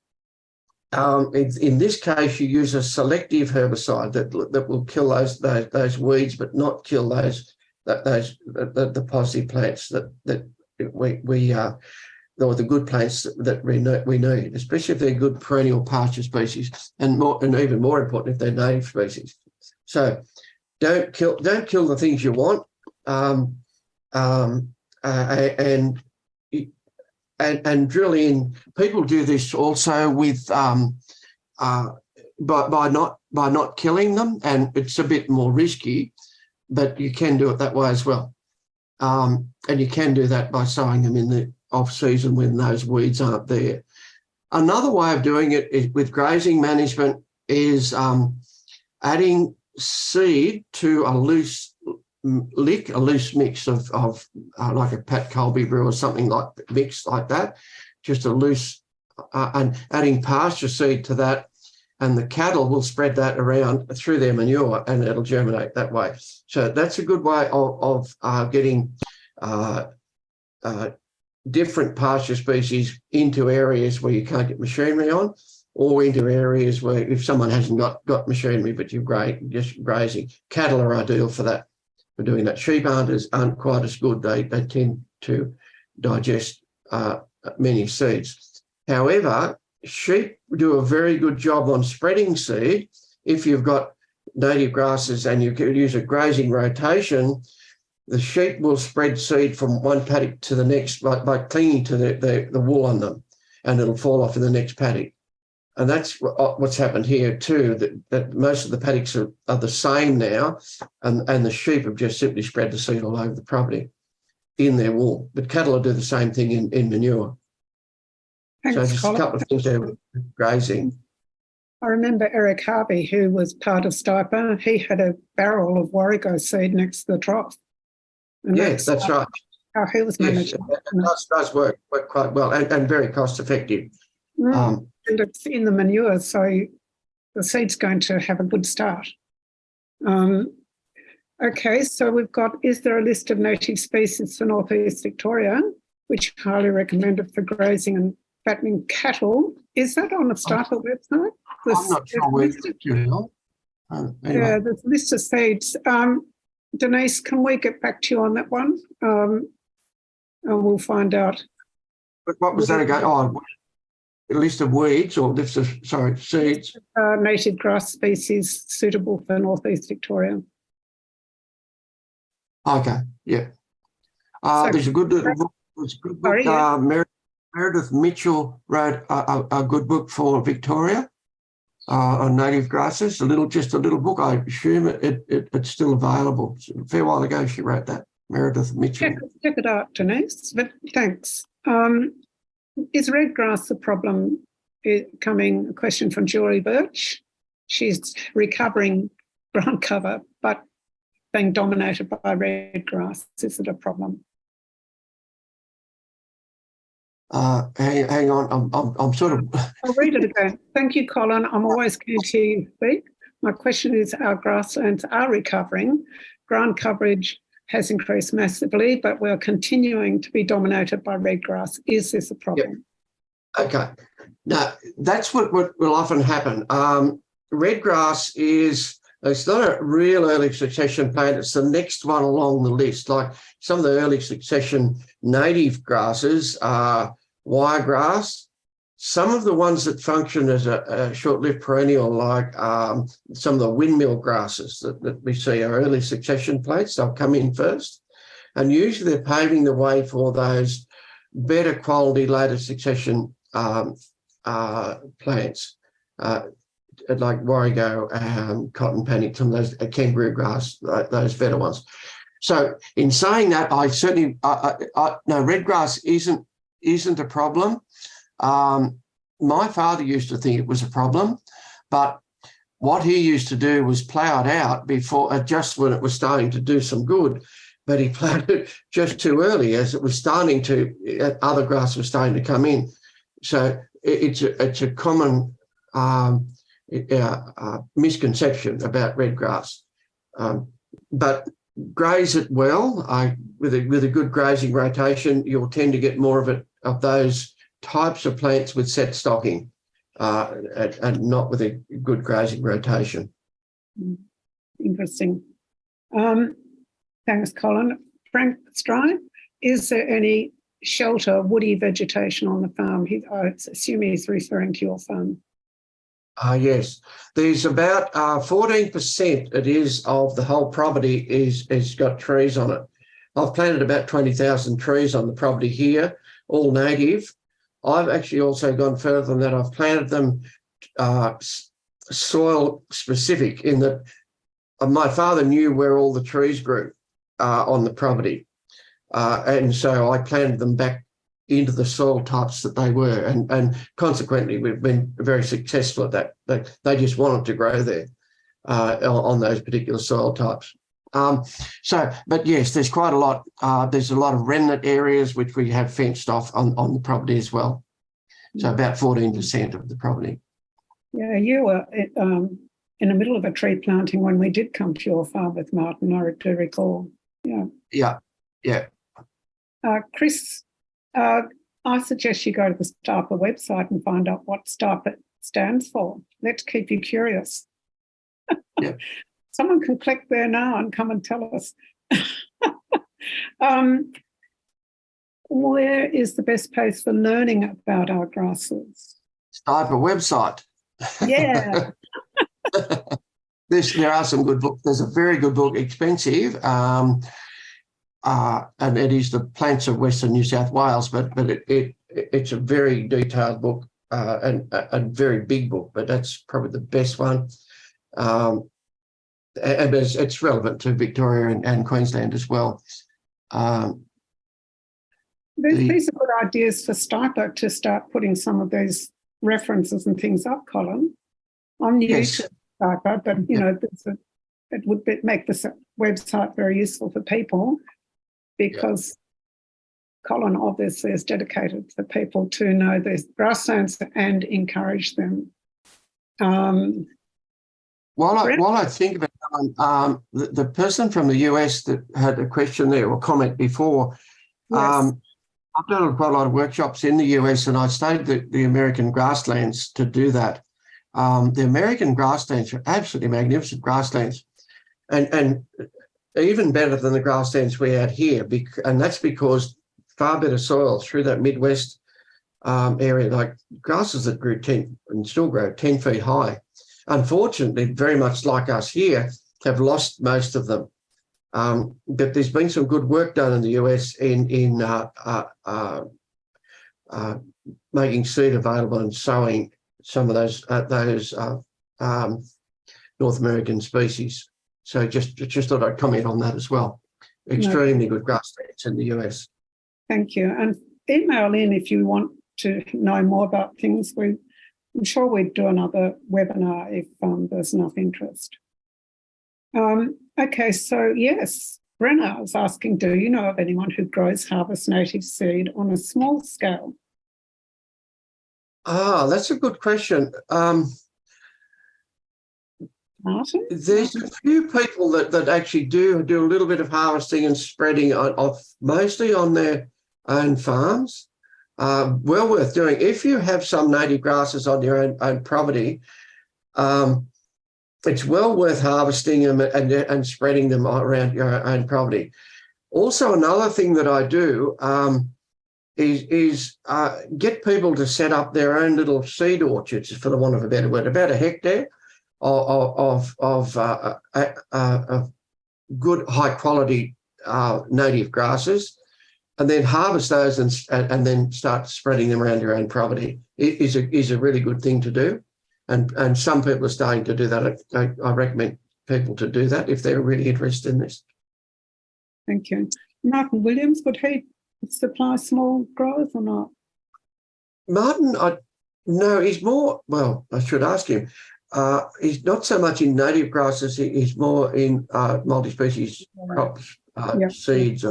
in this case, you use a selective herbicide that will kill those weeds, but not kill the positive plants that we or the good plants that we need, especially if they're good perennial pasture species, and even more important if they're native species. So don't kill the things you want, and drill in. People do this also with by not killing them, and it's a bit more risky, but you can do it that way as well. And you can do that by sowing them in the off season when those weeds aren't there. Another way of doing it is with grazing management is adding seed to a loose mix of like a Pat Colby brew or something like mixed like that, just a loose, and adding pasture seed to that, and the cattle will spread that around through their manure and it'll germinate that way. So that's a good way of getting different pasture species into areas where you can't get machinery on, or into areas where if someone hasn't got machinery but you're just grazing. Cattle are ideal for that, for doing that. Sheep aren't quite as good. They tend to digest many seeds. However, sheep do a very good job on spreading seed. If you've got native grasses and you can use a grazing rotation, the sheep will spread seed from one paddock to the next by clinging to the wool on them, and it'll fall off in the next paddock. And that's what's happened here too, that most of the paddocks are the same now, and the sheep have just simply spread the seed all over the property in their wool. But cattle will do the same thing in manure. Thanks, So just Colin. a couple of things there with grazing. I remember Eric Harvey, who was part of Stiper, he had a barrel of Warrego seed next to the trough. And Yes, that's right. How he was managing. Yes, it does work quite well and very cost effective. And it's in the manure, so the seed's going to have a good start. Okay, so we've got, is there a list of native species for Northeast Victoria, which are highly recommended for grazing and fattening cattle? Is that on the Stiper website? I'm not sure where it's anyway. Yeah, there's a list of seeds. Denise, can we get back to you on that one? And we'll find out. But what was that again? Oh, a list of weeds or list of, seeds? Native grass species suitable for Northeast Victoria. Okay, yeah. There's a good little book. There's a good book. Meredith Mitchell wrote a good book for Victoria on native grasses. Just a little book. I assume it's still available. A fair while ago she wrote that. Meredith Mitchell. Check it out, Denise. But thanks. Is red grass a problem? A question from Jory Birch. She's recovering ground cover, but being dominated by red grass. Is it a problem? Hang on, I'm sort of... I'll read it again. Thank you, Colin. I'm always keen to hear you speak. My question is, our grasslands are recovering. Ground coverage has increased massively, but we're continuing to be dominated by red grass. Is this a problem? Yeah. Okay. Now, that's what will often happen. Red grass it's not a real early succession plant. It's the next one along the list. Like some of the early succession native grasses are wiregrass. Some of the ones that function as a short-lived perennial, like some of the windmill grasses that we see are early succession plants. They'll come in first. And usually they're paving the way for those better quality later succession plants. Like Warrego, cotton panic, some of those kangaroo grass, those better ones. So in saying that, I certainly no, red grass isn't a problem. My father used to think it was a problem, but what he used to do was plough it out before, just when it was starting to do some good, but he ploughed it just too early as it was starting to, other grass was starting to come in. So it's a common misconception about red grass, but graze it well. With a good grazing rotation, you'll tend to get more of those types of plants with set stocking, and not with a good grazing rotation. Interesting. Thanks, Colin. Frank Stride, is there any shelter woody vegetation on the farm? I assume he's referring to your farm. Yes, there's about 14% it is of the whole property is got trees on it. I've planted about 20,000 trees on the property here, all native. I've actually also gone further than that. I've planted them soil specific, in that my father knew where all the trees grew on the property. And so I planted them back into the soil types that they were, and consequently we've been very successful at that. They just wanted to grow there on those particular soil types. But yes, there's quite a lot. There's a lot of remnant areas which we have fenced off on the property as well. So about 14% of the property. Yeah, you were in the middle of a tree planting when we did come to your farm with Martin, I do recall. Yeah. Yeah. Chris, I suggest you go to the STARPA website and find out what STARPA stands for. Let's keep you curious. Yeah. Someone can click there now and come and tell us. Where is the best place for learning about our grasses? STARPA website. Yeah. There are some good books. There's a very good book, expensive, and it is The Plants of Western New South Wales, but it's a very detailed book and a very big book, but that's probably the best one. And it's relevant to Victoria and Queensland as well. These are good ideas for STARPA to start putting some of those references and things up, Colin. I'm new to STARPA, but it would make this website very useful for people because Colin obviously is dedicated for people to know their grasslands and encourage them. While I think about the person from the US that had a question there or comment before, Yes. I've done quite a lot of workshops in the US, and I studied the American grasslands to do that. The American grasslands are absolutely magnificent grasslands, and even better than the grasslands we had here. And that's because far better soil through that Midwest area, like grasses that grew 10 and still grow 10 feet high. Unfortunately, very much like us here, have lost most of them. But there's been some good work done in the US in making seed available and sowing some of those North American species. So just thought I'd comment on that as well. Extremely good grasslands in the US. Thank you. And email in if you want to know more about things. I'm sure we'd do another webinar if there's enough interest. Okay, so yes, Brenna is asking, do you know of anyone who grows harvest native seed on a small scale? That's a good question. Martin? There's a few people that actually do a little bit of harvesting and spreading mostly on their own farms. Well worth doing. If you have some native grasses on your own property, it's well worth harvesting them and spreading them around your own property. Also, another thing that I do is get people to set up their own little seed orchards, for the want of a better word, about a hectare of good, high quality native grasses, and then harvest those and then start spreading them around your own property. It is a really good thing to do. And some people are starting to do that. I recommend people to do that if they're really interested in this. Thank you. Martin Williams, would he supply small growers or not? Martin, no, he's more, well, I should ask him. He's not so much in native grasses, he's more in multi-species crops, seeds.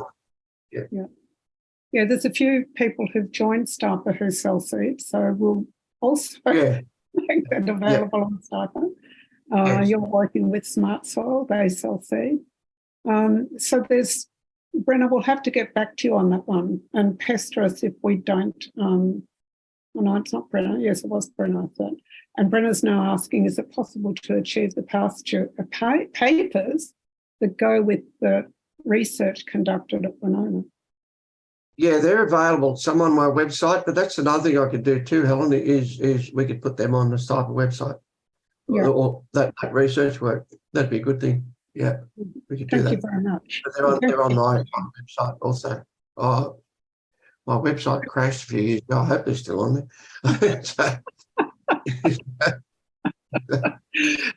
Yeah, there's a few people who've joined STARPA who sell seeds, so we'll also make that available on STARPA. Yes. You're working with Smart Soil, they sell seed. So Brenna, we'll have to get back to you on that one and pester us if we don't. No, it's not Brenna. Yes, it was Brenna, I thought. And Brenna's now asking, is it possible to achieve the pasture papers that go with the research conducted at Winona? Yeah, they're available. Some on my website, but that's another thing I could do too, Helen, is we could put them on the STARPA website. Yeah. Or that research work. That'd be a good thing. Yeah, we could do that. Thank you very much. But they're on my website also. My website crashed a few years ago. I hope they're still on there.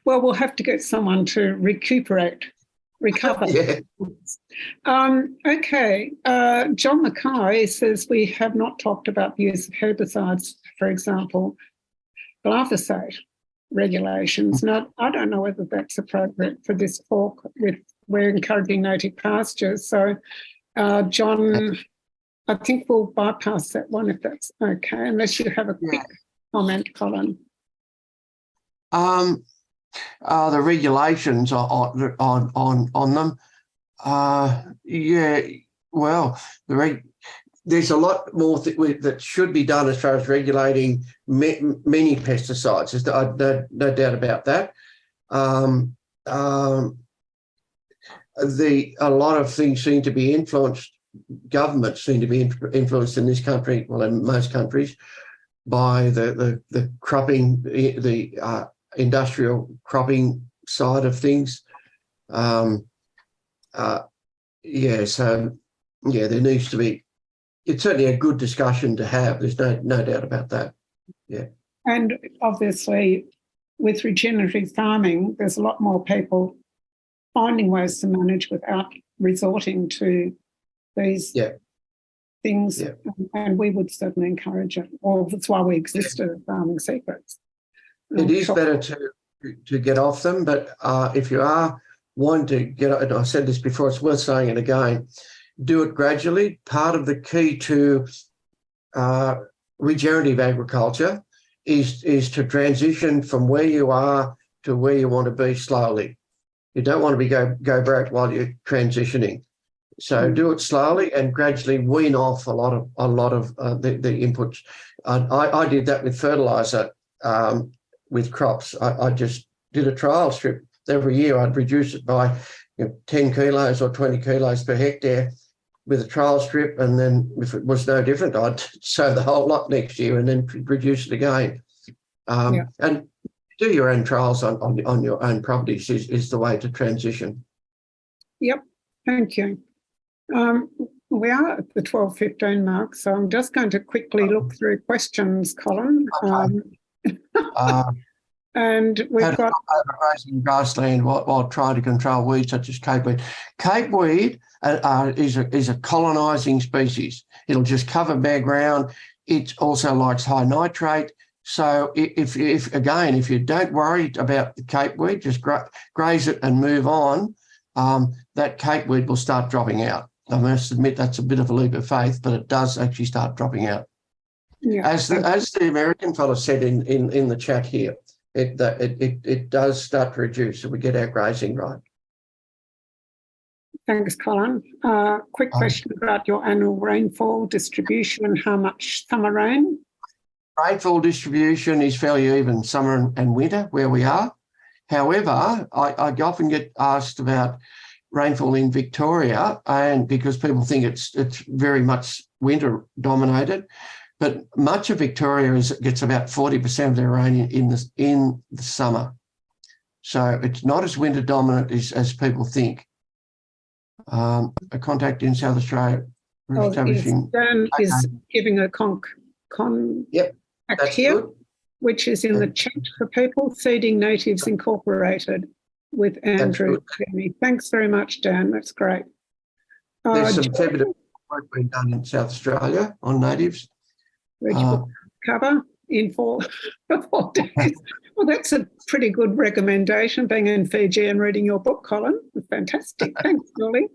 Well, we'll have to get someone to recuperate recover. Yeah. Okay. John Mackay says we have not talked about the use of herbicides, for example, glyphosate regulations. Now, I don't know whether that's appropriate for this talk. We're encouraging native pastures. So, John, I think we'll bypass that one if that's okay, unless you have a quick comment, Colin. The regulations on them. Well, there's a lot more that should be done as far as regulating many pesticides. There's no doubt about that. A lot of things seem to be influenced. Governments seem to be influenced in this country, well, in most countries, by the cropping, the industrial cropping side of things. So there needs to be. It's certainly a good discussion to have. There's no doubt about that. Yeah. And obviously, with regenerative farming, there's a lot more people finding ways to manage without resorting to these things. Yeah. And we would certainly encourage it. Well, that's why we existed at Farming Secrets. It is better to get off them, but if you are wanting to get, and I said this before, it's worth saying it again, do it gradually. Part of the key to regenerative agriculture is to transition from where you are to where you want to be slowly. You don't want to be go broke while you're transitioning. So do it slowly and gradually wean off a lot of the inputs. I did that with fertilizer with crops. I just did a trial strip. Every year I'd reduce it by 10 kilos or 20 kilos per hectare with a trial strip, and then if it was no different, I'd sow the whole lot next year and then reduce it again. And do your own trials on your own properties is the way to transition. Yep, thank you. We are at the 12:15 mark, so I'm just going to quickly look through questions, Colin. And we've got grazing grassland while trying to control weeds such as capeweed. Capeweed is a colonising species. It'll just cover bare ground. It also likes high nitrate. So if you don't worry about the capeweed, just graze it and move on. That capeweed will start dropping out. I must admit that's a bit of a leap of faith, but it does actually start dropping out. Yeah. As the American fellow said in the chat here, it does start to reduce if we get our grazing right. Thanks, Colin. Quick question about your annual rainfall distribution and how much summer rain? Rainfall distribution is fairly even, summer and winter, where we are. However, I often get asked about rainfall in Victoria, and because people think it's very much winter dominated, but much of Victoria gets about 40% of their rain in the summer. So it's not as winter dominant as people think. A contact in South Australia establishing. Dan is giving a Yep, that's here, good. Which is in the chat for people, Seeding Natives Incorporated with Andrew. Thanks very much, Dan. That's great. There's some fair bit of work being done in South Australia on natives. Which book cover in 4 days. Well, that's a pretty good recommendation, being in Fiji and reading your book, Colin. Fantastic. Thanks, Julie.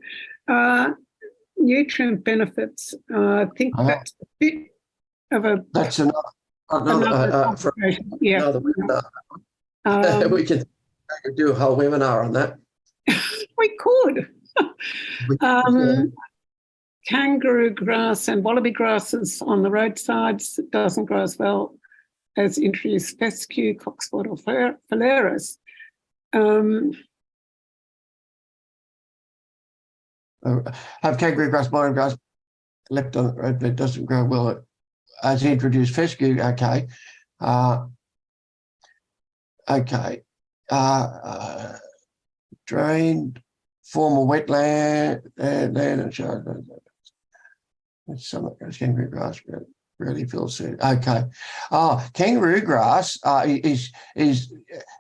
Nutrient benefits. I think that's a bit of a... That's another webinar. We could do a whole webinar on that. We could. Kangaroo grass and wallaby grasses on the roadsides doesn't grow as well as introduced fescue, cocksfoot or phalaris. Have kangaroo grass, biomass grass left on the road, but it doesn't grow well as introduced fescue. Okay. Drained former wetland land and show. Some kangaroo grass really feels it. Okay. Kangaroo grass is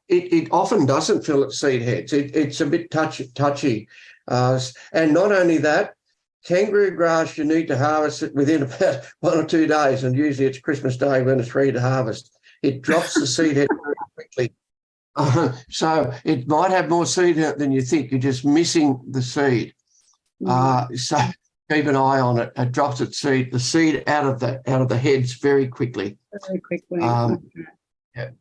it often doesn't fill its seed heads. It's a bit touchy. And not only that, kangaroo grass, you need to harvest it within about 1 or 2 days, and usually it's Christmas Day when it's ready to harvest. It drops the seed head very quickly. So it might have more seed in it than you think. You're just missing the seed. So keep an eye on it. It drops the seed out of the heads very quickly. Very quickly. Yeah.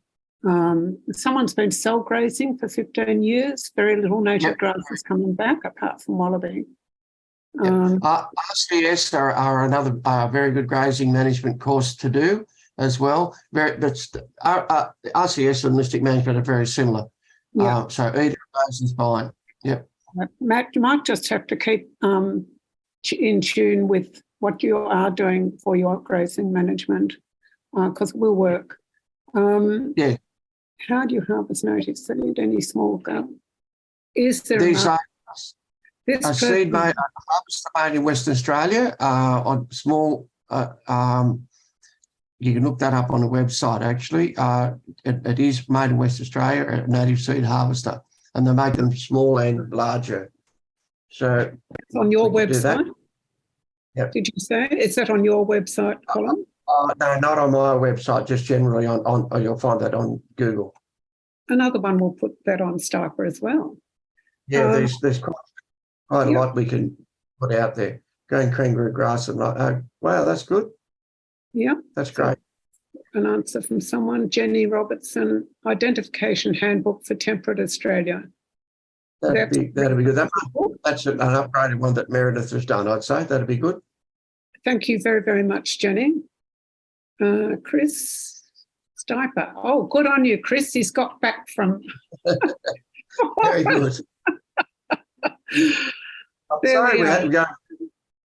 Someone's been cell grazing for 15 years. Very little native grass is coming back, apart from wallaby. RCS are another very good grazing management course to do as well. RCS and listic management are very similar. So either of those is fine. Yep. Matt, you might just have to keep in tune with what you are doing for your grazing management, because it will work. How do you harvest native seed? Any small go? Is there these are seed made harvested in Western Australia on small. You can look that up on the website. Actually, it is made in Western Australia, a native seed harvester, and they make them small and larger. So it's on your website. Yep. Did you say? Is that on your website, Colin? No, not on my website. Just generally on you'll find that on Google. Another one will put that on Stiper as well. Yeah, there's quite a lot we can put out there. Going kangaroo grass and wow, that's good. Yeah, that's great. An answer from someone, Jenny Robertson, Identification Handbook for Temperate Australia. That'd be good. That's an upgraded one that Meredith has done, I'd say. That'd be good. Thank you very, very much, Jenny. Chris Stiper. Oh, good on you, Chris. He's got back from... Very good.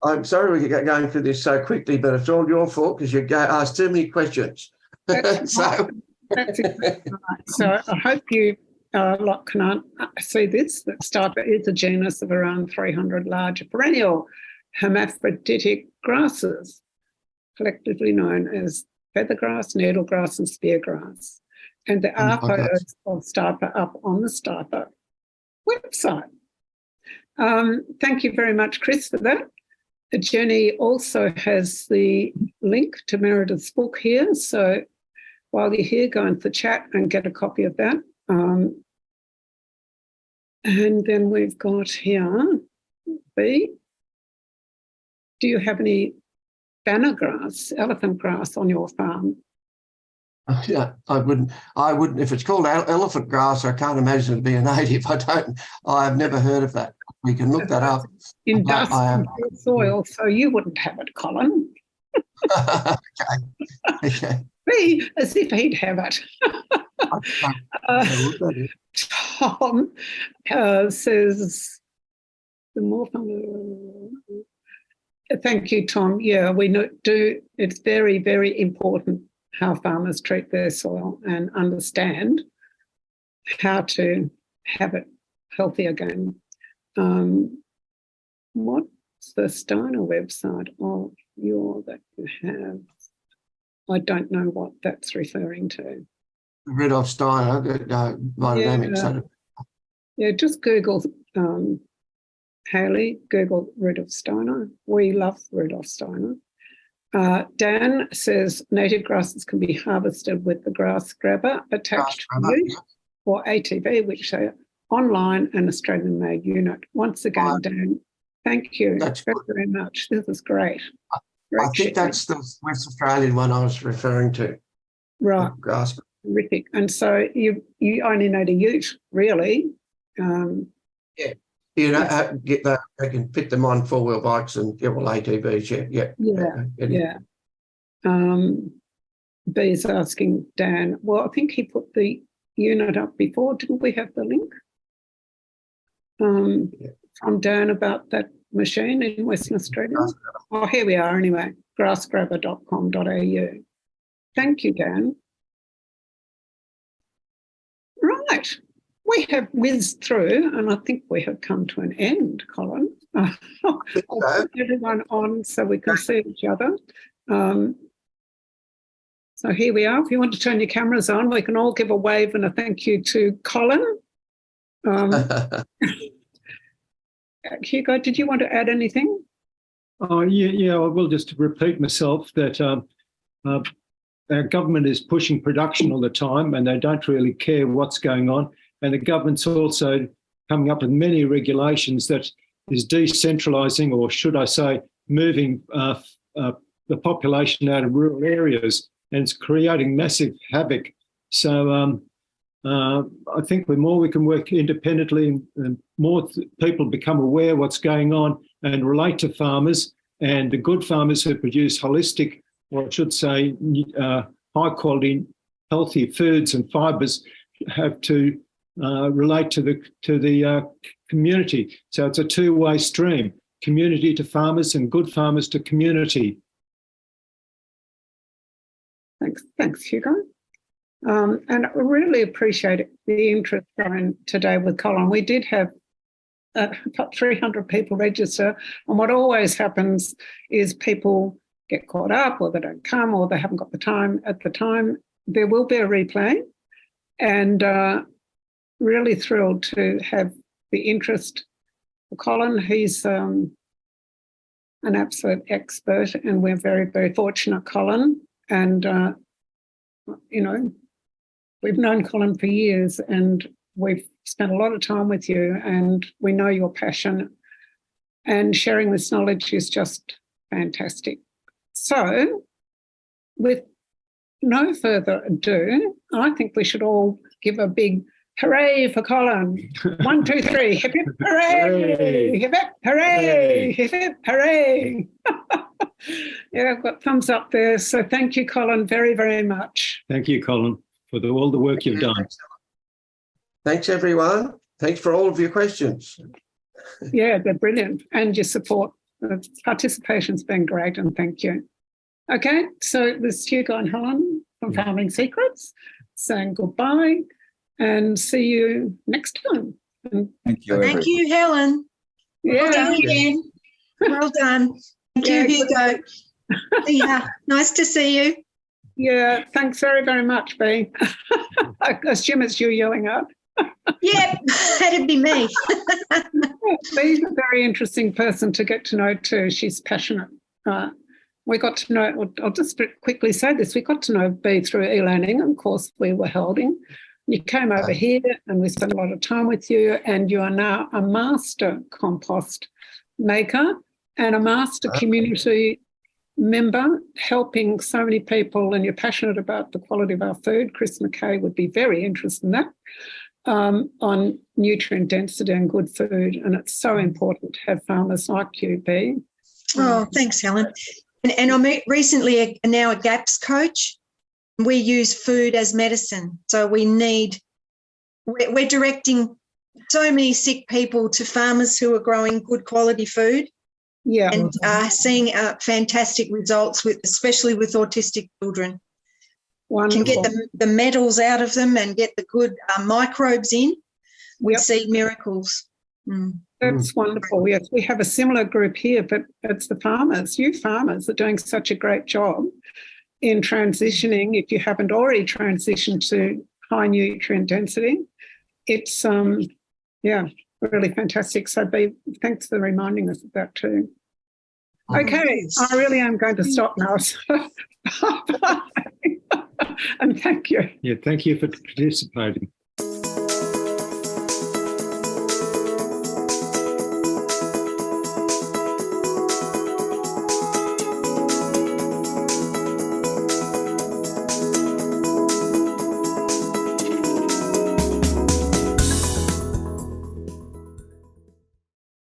I'm sorry we get going through this so quickly, but it's all your fault because you asked too many questions. That's exactly right. So I hope you can see this, that Stiper is a genus of around 300 larger perennial hermaphroditic grasses, collectively known as feathergrass, needlegrass and speargrass. And there are photos of Stiper up on the Stiper website. Thank you very much, Chris, for that. Jenny also has the link to Meredith's book here. So while you're here, go into the chat and get a copy of that. And then we've got here, B. Do you have any banner grass, elephant grass on your farm? Yeah, I wouldn't. If it's called elephant grass, I can't imagine it'd be a native. I've never heard of that. We can look that up. In dust soil, so you wouldn't have it, Colin. Okay. Me, as if he'd have it. Tom says, the more thank you, Tom. Yeah, we do. It's very, very important how farmers treat their soil and understand how to have it healthy again. What's the Steiner website of that you have? I don't know what that's referring to. Rudolf Steiner, biodynamics. Yeah, just Google Haley, Google Rudolf Steiner. We love Rudolf Steiner. Dan says native grasses can be harvested with the grass grabber attached to you or ATV, which are online and Australian-made unit. Once again, Dan, thank you very much. This is great. I think that's the West Australian one I was referring to. Right. Grass. Terrific. And so you only need a ute, really. Yeah. You know, they can fit them on four-wheel bikes and ATVs. Yeah. B's asking Dan. Well, I think he put the unit up before. Didn't we have the link from Dan about that machine in Western Australia? Oh, here we are anyway. Grassgrabber.com.au. Thank you, Dan. Right. We have whizzed through, and I think we have come to an end, Colin. I'll put everyone on so we can see each other. So here we are. If you want to turn your cameras on, we can all give a wave and a thank you to Colin. Hugo, did you want to add anything? Yeah, I will just repeat myself that our government is pushing production all the time and they don't really care what's going on. And the government's also coming up with many regulations that is decentralising, or should I say, moving the population out of rural areas, and it's creating massive havoc. So I think the more we can work independently and more people become aware of what's going on and relate to farmers, and the good farmers who produce holistic, or I should say high quality, healthy foods and fibres, have to relate to the community. So it's a two-way stream, community to farmers and good farmers to community. Thanks, Hugo. And I really appreciate the interest going today with Colin. We did have about 300 people register, and what always happens is people get caught up, or they don't come, or they haven't got the time at the time. There will be a replay, and really thrilled to have the interest for Colin. He's an absolute expert, and we're very, very fortunate, Colin. And, you know, we've known Colin for years and we've spent a lot of time with you, and we know your passion, and sharing this knowledge is just fantastic. So with no further ado, I think we should all give a big hooray for Colin. 1, 2, 3. Hip, hip, hooray. Hip, hip, hooray. Hip, hip, hooray. Yeah, I've got thumbs up there. So thank you, Colin, very, very much. Thank you, Colin, for all the work you've done. Thanks, everyone. Thanks for all of your questions. Yeah, they're brilliant. And your support. Participation's been great, and thank you. Okay, so this is Hugo and Helen from Farming Secrets saying goodbye and see you next time. And thank you. Thank you, Helen. yeah. Well done again. Well done. Thank you, Hugo. Yeah, nice to see you. Yeah, thanks very, very much, B. I assume it's you yelling out. Yeah, that'd be me. Bee's a very interesting person to get to know too. She's passionate. We got to know, I'll just quickly say this, we got to know Bee through e-learning, of course, we were holding. You came over here and we spent a lot of time with you, and you are now a master compost maker and a master community member, helping so many people, and you're passionate about the quality of our food. Chris McKay would be very interested in that, on nutrient density and good food, and it's so important to have farmers like you, Bee. Oh, thanks, Helen. And I'm recently now a GAPS coach. We use food as medicine, so we're directing so many sick people to farmers who are growing good quality food. Yeah, and seeing fantastic results especially with autistic children. wonderful. Can get the metals out of them and get the good microbes in. We see miracles. That's wonderful. Yes, we have a similar group here, but it's the farmers. You farmers are doing such a great job in transitioning. If you haven't already transitioned to high nutrient density, it's really fantastic. So thanks for reminding us of that too. Okay, I really am going to stop now. Bye. And thank you. Yeah, thank you for participating.